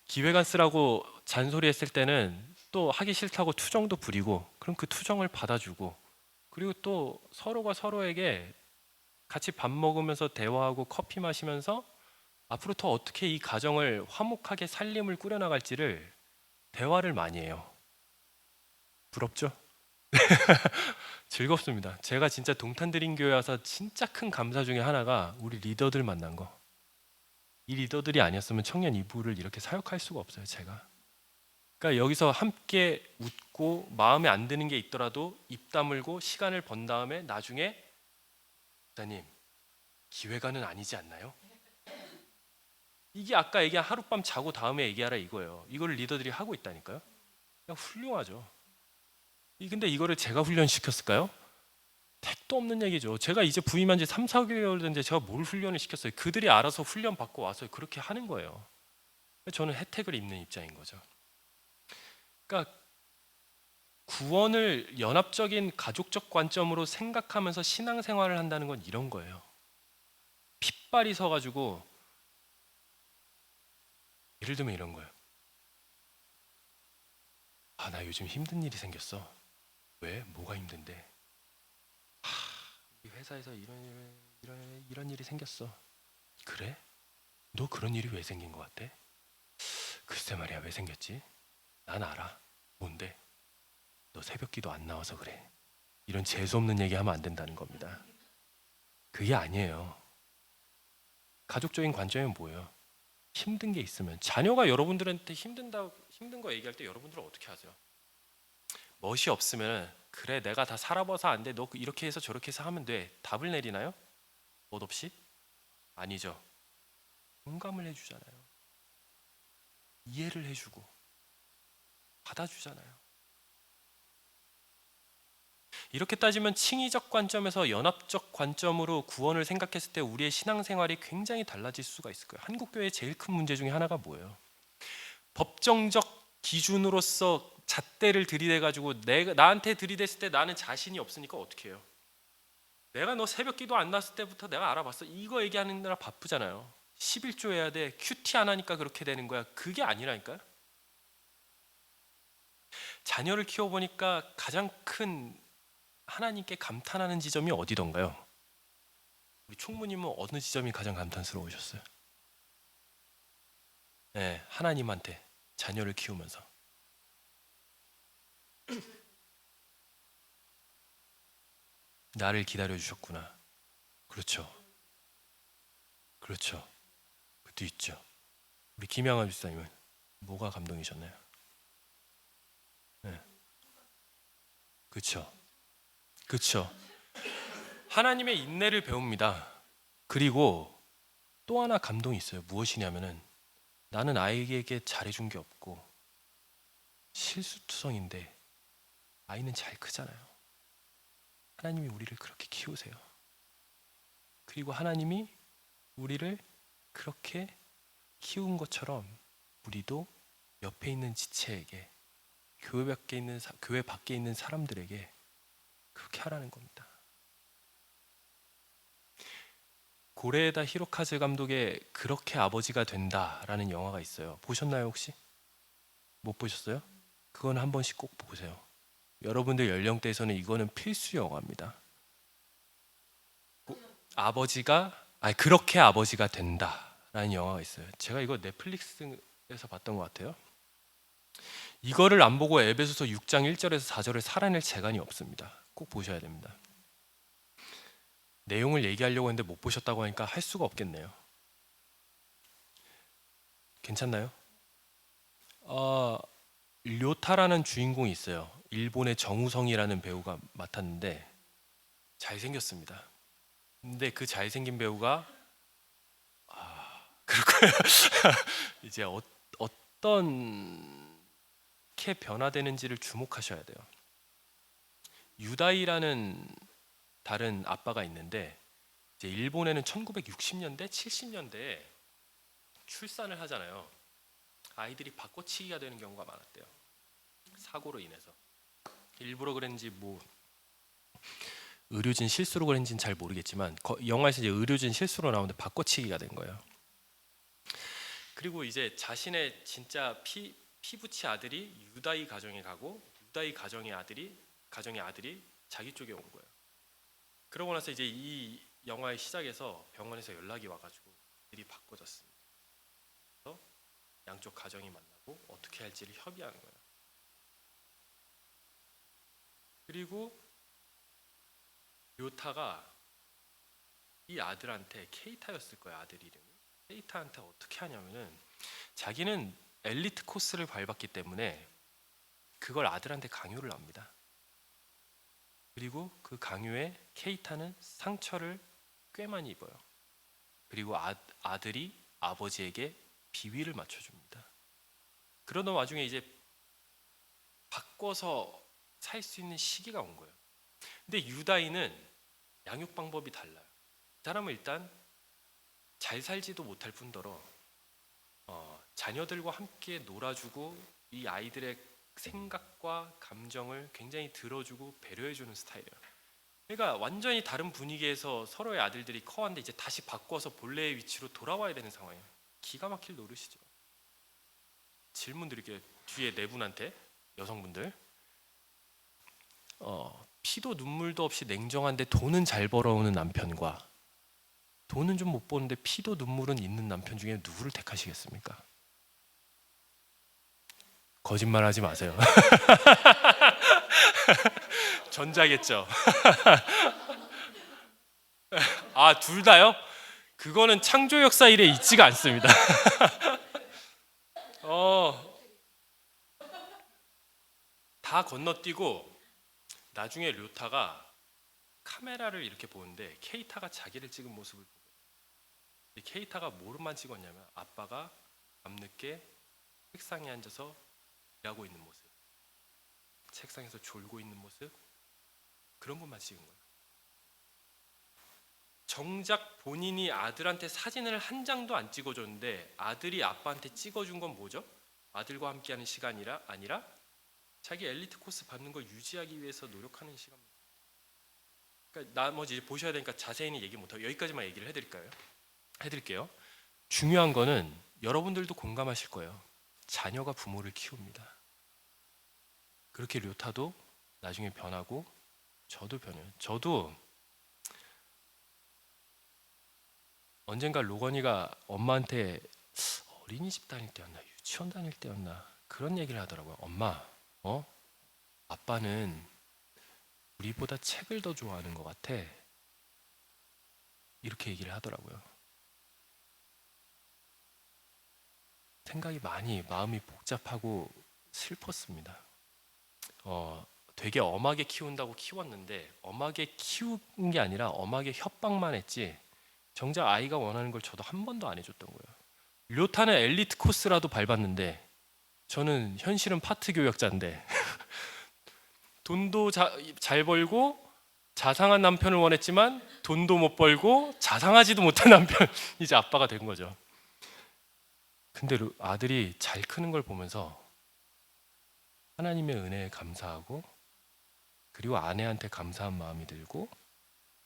기획안 쓰라고 잔소리했을 때는 또 하기 싫다고 투정도 부리고, 그럼 그 투정을 받아주고, 그리고 또 서로가 서로에게 같이 밥 먹으면서 대화하고 커피 마시면서 앞으로 더 어떻게 이 가정을 화목하게 살림을 꾸려나갈지를 대화를 많이 해요. 부럽죠? 즐겁습니다. 제가 진짜 동탄드림교회 와서 진짜 큰 감사 중에 하나가 우리 리더들 만난 거. 이 리더들이 아니었으면 청년 2부를 이렇게 사역할 수가 없어요. 제가. 그러니까 여기서 함께 웃고 마음에 안 드는 게 있더라도 입 다물고 시간을 번 다음에 나중에 목사님, 기회가는 아니지 않나요? 이게 아까 얘기한 하룻밤 자고 다음에 얘기하라 이거예요. 이걸 리더들이 하고 있다니까요. 그냥 훌륭하죠. 근데 이거를 제가 훈련시켰을까요? 택도 없는 얘기죠. 제가 이제 부임한 지 3, 4개월 됐는데 제가 뭘 훈련을 시켰어요? 그들이 알아서 훈련 받고 와서 그렇게 하는 거예요. 저는 혜택을 입는 입장인 거죠. 그러니까 구원을 연합적인 가족적 관점으로 생각하면서 신앙생활을 한다는 건 이런 거예요. 핏발이 서가지고 예를 들면 이런 거예요. 아, 나 요즘 힘든 일이 생겼어. 왜? 뭐가 힘든데? 이 회사에서 이런 일이 생겼어. 그래? 너 그런 일이 왜 생긴 것 같아? 글쎄 말이야, 왜 생겼지? 난 알아. 뭔데? 너 새벽기도 안 나와서 그래. 이런 재수 없는 얘기하면 안 된다는 겁니다. 그게 아니에요. 가족적인 관점은 뭐예요? 힘든 게 있으면 자녀가 여러분들한테 힘든 거 얘기할 때 여러분들은 어떻게 하세요? 멋이 없으면 그래 내가 다 살아봐서 안 돼. 너 이렇게 해서 저렇게 해서 하면 돼. 답을 내리나요? 멋 없이? 아니죠. 공감을 해주잖아요. 이해를 해주고 받아주잖아요. 이렇게 따지면 칭의적 관점에서 연합적 관점으로 구원을 생각했을 때 우리의 신앙생활이 굉장히 달라질 수가 있을 거예요. 한국교회의 제일 큰 문제 중에 하나가 뭐예요? 법정적 기준으로서 잣대를 들이대가지고 나한테 들이댔을 때 나는 자신이 없으니까 어떻게 해요? 내가 너 새벽기도 안 났을 때부터 내가 알아봤어. 이거 얘기하느라 바쁘잖아요. 11조 해야 돼. 큐티 안 하니까 그렇게 되는 거야. 그게 아니라니까요. 자녀를 키워보니까 가장 큰 하나님께 감탄하는 지점이 어디던가요? 우리 총무님은 어느 지점이 가장 감탄스러우셨어요? 네, 하나님한테 자녀를 키우면서 나를 기다려 주셨구나. 그렇죠. 그렇죠. 그것도 있죠. 우리 김양아 집사님은 뭐가 감동이셨나요? 네. 그렇죠. 그렇죠. 하나님의 인내를 배웁니다. 그리고 또 하나 감동이 있어요. 무엇이냐면은 나는 아이에게 잘해준 게 없고 실수투성인데 아이는 잘 크잖아요. 하나님이 우리를 그렇게 키우세요. 그리고 하나님이 우리를 그렇게 키운 것처럼 우리도 옆에 있는 지체에게 교회 밖에 있는 사람들에게 그렇게 하라는 겁니다. 고레에다 히로카즈 감독의 그렇게 아버지가 된다라는 영화가 있어요. 보셨나요 혹시? 못 보셨어요? 그건 한 번씩 꼭 보세요. 여러분들 연령대에서는 이거는 필수 영화입니다. 그렇게 아버지가 된다라는 영화가 있어요. 제가 이거 넷플릭스에서 봤던 것 같아요. 이거를 안 보고 에베소서 6장 1절에서 4절을 살아낼 재간이 없습니다. 꼭 보셔야 됩니다. 내용을 얘기하려고 했는데 못 보셨다고 하니까 할 수가 없겠네요. 괜찮나요? 료타라는 주인공이 있어요. 일본의 정우성이라는 배우가 맡았는데 잘생겼습니다. 근데 그 잘생긴 배우가 그럴 거예요. 이제 어떻게 변화되는지를 주목하셔야 돼요. 유다이라는 다른 아빠가 있는데 이제 일본에는 1960년대, 70년대에 출산을 하잖아요. 아이들이 바꿔치기가 되는 경우가 많았대요. 사고로 인해서. 일부러 그랬는지 뭐 의료진 실수로 그랬는지는 잘 모르겠지만 영화에서 이제 의료진 실수로 나오는데 바꿔치기가 된 거예요. 그리고 이제 자신의 진짜 피부치 아들이 유다이 가정에 가고 유다이 가정의 아들이 자기 쪽에 온 거예요. 그러고 나서 이제 이 영화의 시작에서 병원에서 연락이 와가지고 일이 바꿔졌습니다. 그래서 양쪽 가정이 만나고 어떻게 할지를 협의하는 거예요. 그리고 요타가 이 아들한테 케이타였을 거예요. 아들 이름이. 케이타한테 어떻게 하냐면은 자기는 엘리트 코스를 밟았기 때문에 그걸 아들한테 강요를 합니다. 그리고 그 강요에 케이타는 상처를 꽤 많이 입어요. 그리고 아들이 아버지에게 비위를 맞춰줍니다. 그러던 와중에 이제 바꿔서 살 수 있는 시기가 온 거예요. 근데 유다이는 양육 방법이 달라요. 이 사람은 일단 잘 살지도 못할 뿐더러 자녀들과 함께 놀아주고 이 아이들의 생각과 감정을 굉장히 들어주고 배려해주는 스타일이에요. 그러니까 완전히 다른 분위기에서 서로의 아들들이 커왔는데 이제 다시 바꿔서 본래의 위치로 돌아와야 되는 상황이에요. 기가 막힐 노릇이죠. 질문 드릴게요. 뒤에 네 분한테, 여성분들. 피도 눈물도 없이 냉정한데 돈은 잘 벌어오는 남편과 돈은 좀 못 버는데 피도 눈물은 있는 남편 중에 누구를 택하시겠습니까? 거짓말하지 마세요. 전자겠죠. 아, 둘 다요? 그거는 창조 역사 일에 있지가 않습니다. 다 건너뛰고 나중에 료타가 카메라를 이렇게 보는데 케이타가 자기를 찍은 모습을 보고, 케이타가 뭐로만 찍었냐면 아빠가 밤늦게 책상에 앉아서 일하고 있는 모습, 책상에서 졸고 있는 모습, 그런 것만 찍은 거예요. 정작 본인이 아들한테 사진을 한 장도 안 찍어줬는데 아들이 아빠한테 찍어준 건 뭐죠? 아들과 함께하는 시간이라 아니라 자기 엘리트 코스 받는 걸 유지하기 위해서 노력하는 시간입니다. 그러니까 나머지 보셔야 되니까 자세히는 얘기 못하고 여기까지만 얘기를 해드릴게요. 중요한 거는 여러분들도 공감하실 거예요. 자녀가 부모를 키웁니다. 그렇게 료타도 나중에 변하고 저도 변해요. 저도 언젠가 로건이가 엄마한테 어린이집 다닐 때였나 유치원 다닐 때였나 그런 얘기를 하더라고요. 엄마, 아빠는 우리보다 책을 더 좋아하는 것 같아. 이렇게 얘기를 하더라고요. 생각이 많이 마음이 복잡하고 슬펐습니다. 되게 엄하게 키운다고 키웠는데 엄하게 키운 게 아니라 엄하게 협박만 했지 정작 아이가 원하는 걸 저도 한 번도 안 해줬던 거예요. 료타는 엘리트 코스라도 밟았는데 저는 현실은 파트 교역자인데 돈도 잘 벌고 자상한 남편을 원했지만 돈도 못 벌고 자상하지도 못한 남편 이제 아빠가 된 거죠. 근데 아들이 잘 크는 걸 보면서 하나님의 은혜에 감사하고 그리고 아내한테 감사한 마음이 들고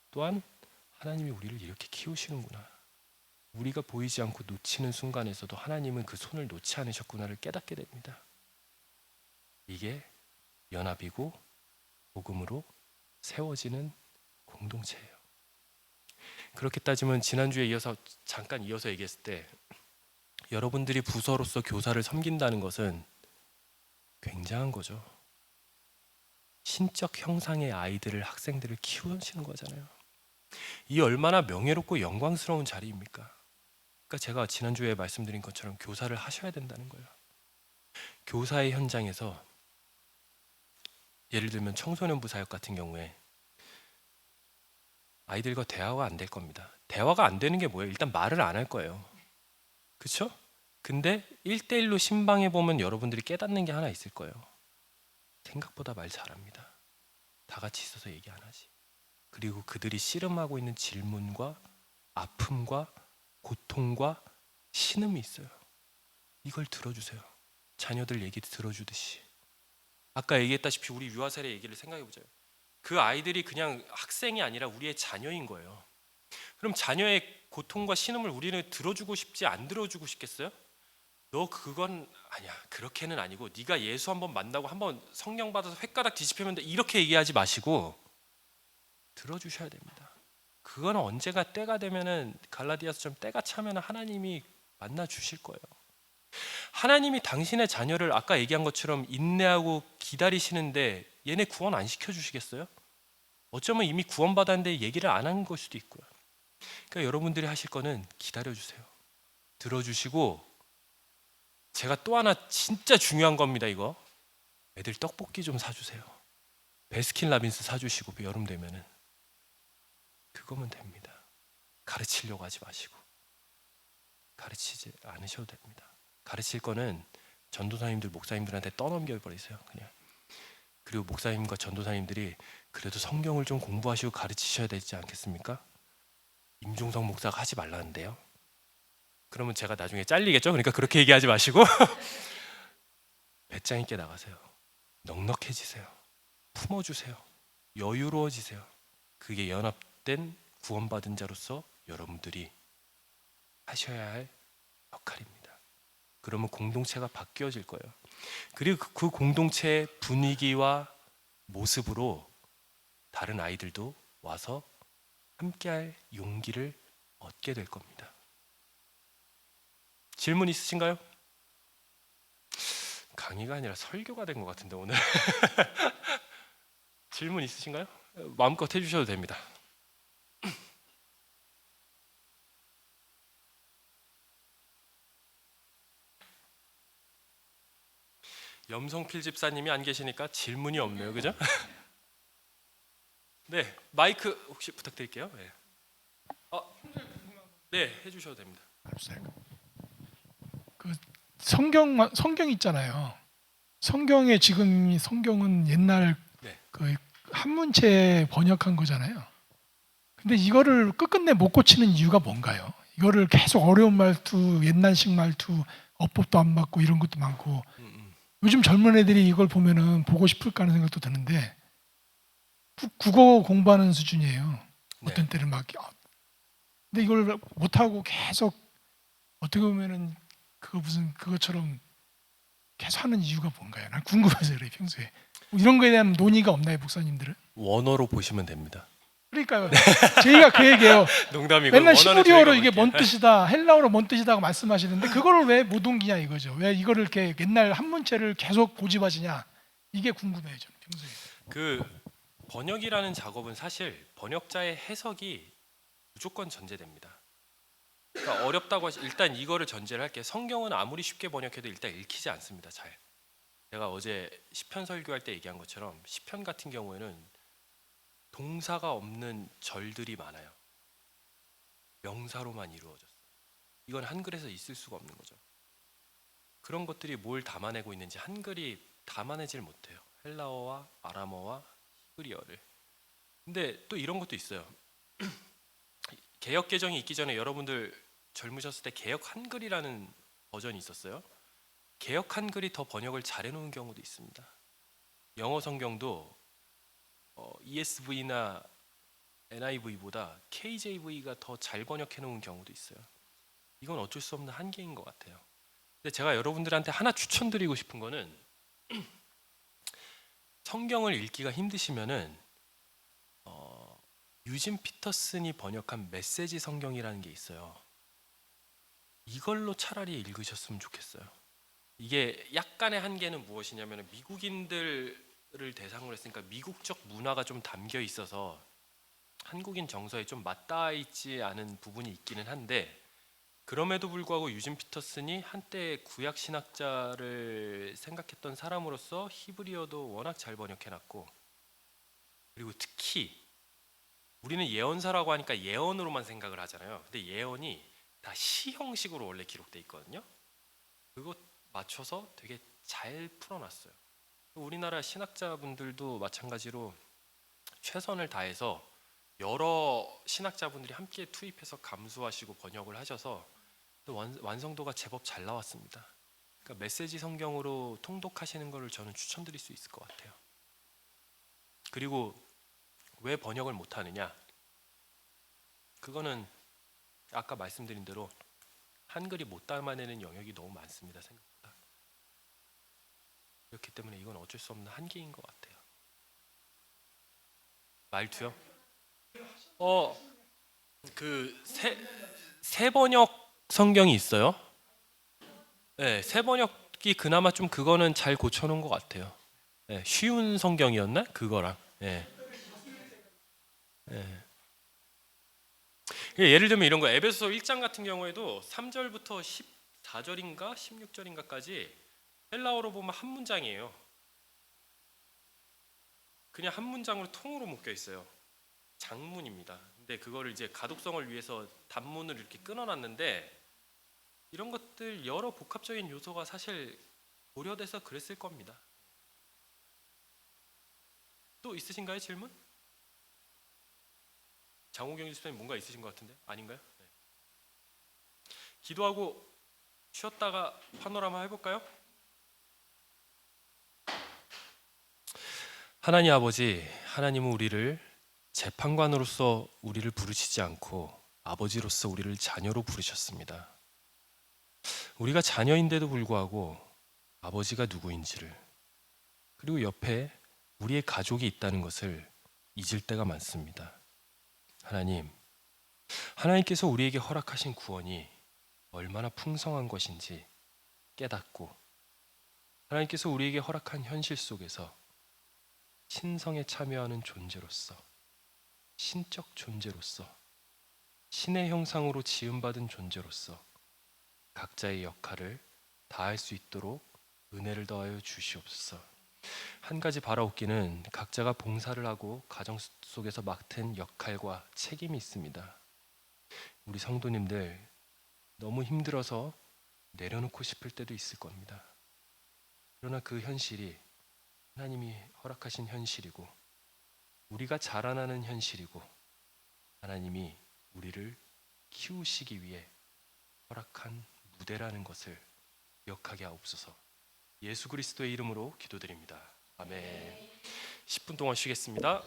또한 하나님이 우리를 이렇게 키우시는구나. 우리가 보이지 않고 놓치는 순간에서도 하나님은 그 손을 놓지 않으셨구나를 깨닫게 됩니다. 이게 연합이고 복음으로 세워지는 공동체예요. 그렇게 따지면 지난주에 이어서 잠깐 이어서 얘기했을 때 여러분들이 부서로서 교사를 섬긴다는 것은 굉장한 거죠. 신적 형상의 아이들을 학생들을 키우시는 거잖아요. 이 얼마나 명예롭고 영광스러운 자리입니까? 그러니까 제가 지난주에 말씀드린 것처럼 교사를 하셔야 된다는 거예요. 교사의 현장에서 예를 들면 청소년부 사역 같은 경우에 아이들과 대화가 안 될 겁니다. 대화가 안 되는 게 뭐예요? 일단 말을 안 할 거예요. 그렇죠? 근데 1대1로 신방해 보면 여러분들이 깨닫는 게 하나 있을 거예요. 생각보다 말 잘합니다. 다 같이 있어서 얘기 안 하지. 그리고 그들이 씨름하고 있는 질문과 아픔과 고통과 신음이 있어요. 이걸 들어주세요. 자녀들 얘기 들어주듯이. 아까 얘기했다시피 우리 유아세례 얘기를 생각해보자요. 그 아이들이 그냥 학생이 아니라 우리의 자녀인 거예요. 그럼 자녀의 고통과 신음을 우리는 들어주고 싶지 안 들어주고 싶겠어요? 너 그건 아니야. 그렇게는 아니고 네가 예수 한번 만나고 한번 성령 받아서 횟가닥 뒤집히면 돼. 이렇게 얘기하지 마시고 들어주셔야 됩니다. 그건 언제가 때가 되면은 갈라디아서처럼 때가 차면 하나님이 만나 주실 거예요. 하나님이 당신의 자녀를 아까 얘기한 것처럼 인내하고 기다리시는데 얘네 구원 안 시켜주시겠어요? 어쩌면 이미 구원받았는데 얘기를 안 한 걸 수도 있고요. 그러니까 여러분들이 하실 거는 기다려주세요. 들어주시고 제가 또 하나 진짜 중요한 겁니다. 이거 애들 떡볶이 좀 사주세요. 베스킨라빈스 사주시고 여름 되면은 그거면 됩니다. 가르치려고 하지 마시고 가르치지 않으셔도 됩니다. 가르칠 거는 전도사님들 목사님들한테 떠넘겨 버리세요. 그냥. 그리고 목사님과 전도사님들이 그래도 성경을 좀 공부하시고 가르치셔야 되지 않겠습니까? 임종석 목사가 하지 말라는데요. 그러면 제가 나중에 잘리겠죠? 그러니까 그렇게 얘기하지 마시고 배짱 있게 나가세요. 넉넉해지세요. 품어주세요. 여유로워지세요. 그게 연합된 구원받은 자로서 여러분들이 하셔야 할 역할입니다. 그러면 공동체가 바뀌어질 거예요. 그리고 그 공동체의 분위기와 모습으로 다른 아이들도 와서 함께할 용기를 얻게 될 겁니다. 질문 있으신가요? 강의가 아니라 설교가 된 것 같은데 오늘. 질문 있으신가요? 마음껏 해주셔도 됩니다. 염성필 집사님이 안 계시니까 질문이 없네요, 그죠? 네, 마이크 혹시 부탁드릴게요. 네, 네, 해주셔도 됩니다. 그 성경 있잖아요. 성경에 지금 성경은 옛날 네. 그 한문체 번역한 거잖아요. 근데 이거를 끝끝내 못 고치는 이유가 뭔가요? 이거를 계속 어려운 말투, 옛날식 말투, 어법도 안 맞고 이런 것도 많고 요즘 젊은 애들이 이걸 보면은 보고 싶을까 하는 생각도 드는데 국어 공부하는 수준이에요. 네. 어떤 때는 막 근데 이걸 못 하고 계속 어떻게 보면은 그거 무슨 그것처럼 계속 하는 이유가 뭔가요? 난 궁금해서 그래 평소에 이런 거에 대한 논의가 없나요, 목사님들은? 원어로 보시면 됩니다. 그러니까요. 저희가 그 얘기예요. 농담이고 맨날 원어는 히브리어로 저희가 이게 볼게요. 뭔 뜻이다, 헬라어로 뭔 뜻이다고 말씀하시는데 그거를 왜 못 옮기냐 이거죠. 왜 이거를 이렇게 옛날 한문체를 계속 고집하시냐 이게 궁금해요, 저는 평소에. 그 번역이라는 작업은 사실 번역자의 해석이 무조건 전제됩니다. 그러니까 어렵다고 일단 이거를 전제를 할게요. 성경은 아무리 쉽게 번역해도 일단 읽히지 않습니다. 잘. 제가 어제 시편 설교할 때 얘기한 것처럼 시편 같은 경우에는 동사가 없는 절들이 많아요. 명사로만 이루어졌어요. 이건 한글에서 있을 수가 없는 거죠. 그런 것들이 뭘 담아내고 있는지 한글이 담아내질 못해요. 헬라어와 아람어와 히브리어를. 근데 또 이런 것도 있어요. 개역 개정이 있기 전에 여러분들 젊으셨을 때 개역 한글이라는 버전이 있었어요. 개역 한글이 더 번역을 잘해놓은 경우도 있습니다. 영어 성경도 ESV나 NIV보다 KJV가 더 잘 번역해놓은 경우도 있어요. 이건 어쩔 수 없는 한계인 것 같아요. 근데 제가 여러분들한테 하나 추천드리고 싶은 거는 성경을 읽기가 힘드시면은 유진 피터슨이 번역한 메시지 성경이라는 게 있어요. 이걸로 차라리 읽으셨으면 좋겠어요. 이게 약간의 한계는 무엇이냐면 미국인들을 대상으로 했으니까 미국적 문화가 좀 담겨 있어서 한국인 정서에 좀 맞닿아 있지 않은 부분이 있기는 한데 그럼에도 불구하고 유진 피터슨이 한때 구약 신학자를 생각했던 사람으로서 히브리어도 워낙 잘 번역해놨고 그리고 특히 우리는 예언서라고 하니까 예언으로만 생각을 하잖아요. 근데 예언이 다 시 형식으로 원래 기록돼 있거든요. 그거 맞춰서 되게 잘 풀어놨어요. 우리나라 신학자분들도 마찬가지로 최선을 다해서 여러 신학자분들이 함께 투입해서 감수하시고 번역을 하셔서 완성도가 제법 잘 나왔습니다. 그러니까 메시지 성경으로 통독하시는 것을 저는 추천드릴 수 있을 것 같아요. 그리고 왜 번역을 못하느냐? 그거는 아까 말씀드린 대로 한글이 못 담아내는 영역이 너무 많습니다. 생각보다. 그렇기 때문에 이건 어쩔 수 없는 한계인 것 같아요. 말투요? 그 새 번역 성경이 있어요. 네, 새 번역이 그나마 좀 그거는 잘 고쳐놓은 것 같아요. 네, 쉬운 성경이었나? 그거랑. 네. 네. 예를 들면 이런 거 에베소서 1장 같은 경우에도 3절부터 14절인가 16절인가까지 헬라어로 보면 한 문장이에요. 그냥 한 문장으로 통으로 묶여 있어요. 장문입니다. 근데 그거를 이제 가독성을 위해서 단문을 이렇게 끊어놨는데 이런 것들 여러 복합적인 요소가 사실 고려돼서 그랬을 겁니다. 또 있으신가요, 질문? 장호경 집사님 뭔가 있으신 것 같은데 아닌가요? 네. 기도하고 쉬었다가 파노라마 해볼까요? 하나님 아버지, 하나님은 우리를 재판관으로서 우리를 부르시지 않고 아버지로서 우리를 자녀로 부르셨습니다. 우리가 자녀인데도 불구하고 아버지가 누구인지를, 그리고 옆에 우리의 가족이 있다는 것을 잊을 때가 많습니다. 하나님께서 우리에게 허락하신 구원이 얼마나 풍성한 것인지 깨닫고, 하나님께서 우리에게 허락한 현실 속에서 신성에 참여하는 존재로서, 신적 존재로서, 신의 형상으로 지음받은 존재로서 각자의 역할을 다할 수 있도록 은혜를 더하여 주시옵소서. 한 가지 바라옵기는 각자가 봉사를 하고 가정 속에서 맡은 역할과 책임이 있습니다. 우리 성도님들 너무 힘들어서 내려놓고 싶을 때도 있을 겁니다. 그러나 그 현실이 하나님이 허락하신 현실이고, 우리가 자라나는 현실이고, 하나님이 우리를 키우시기 위해 허락한 무대라는 것을 기억하게 하옵소서. 예수 그리스도의 이름으로 기도드립니다. 아멘. 10분 동안 쉬겠습니다.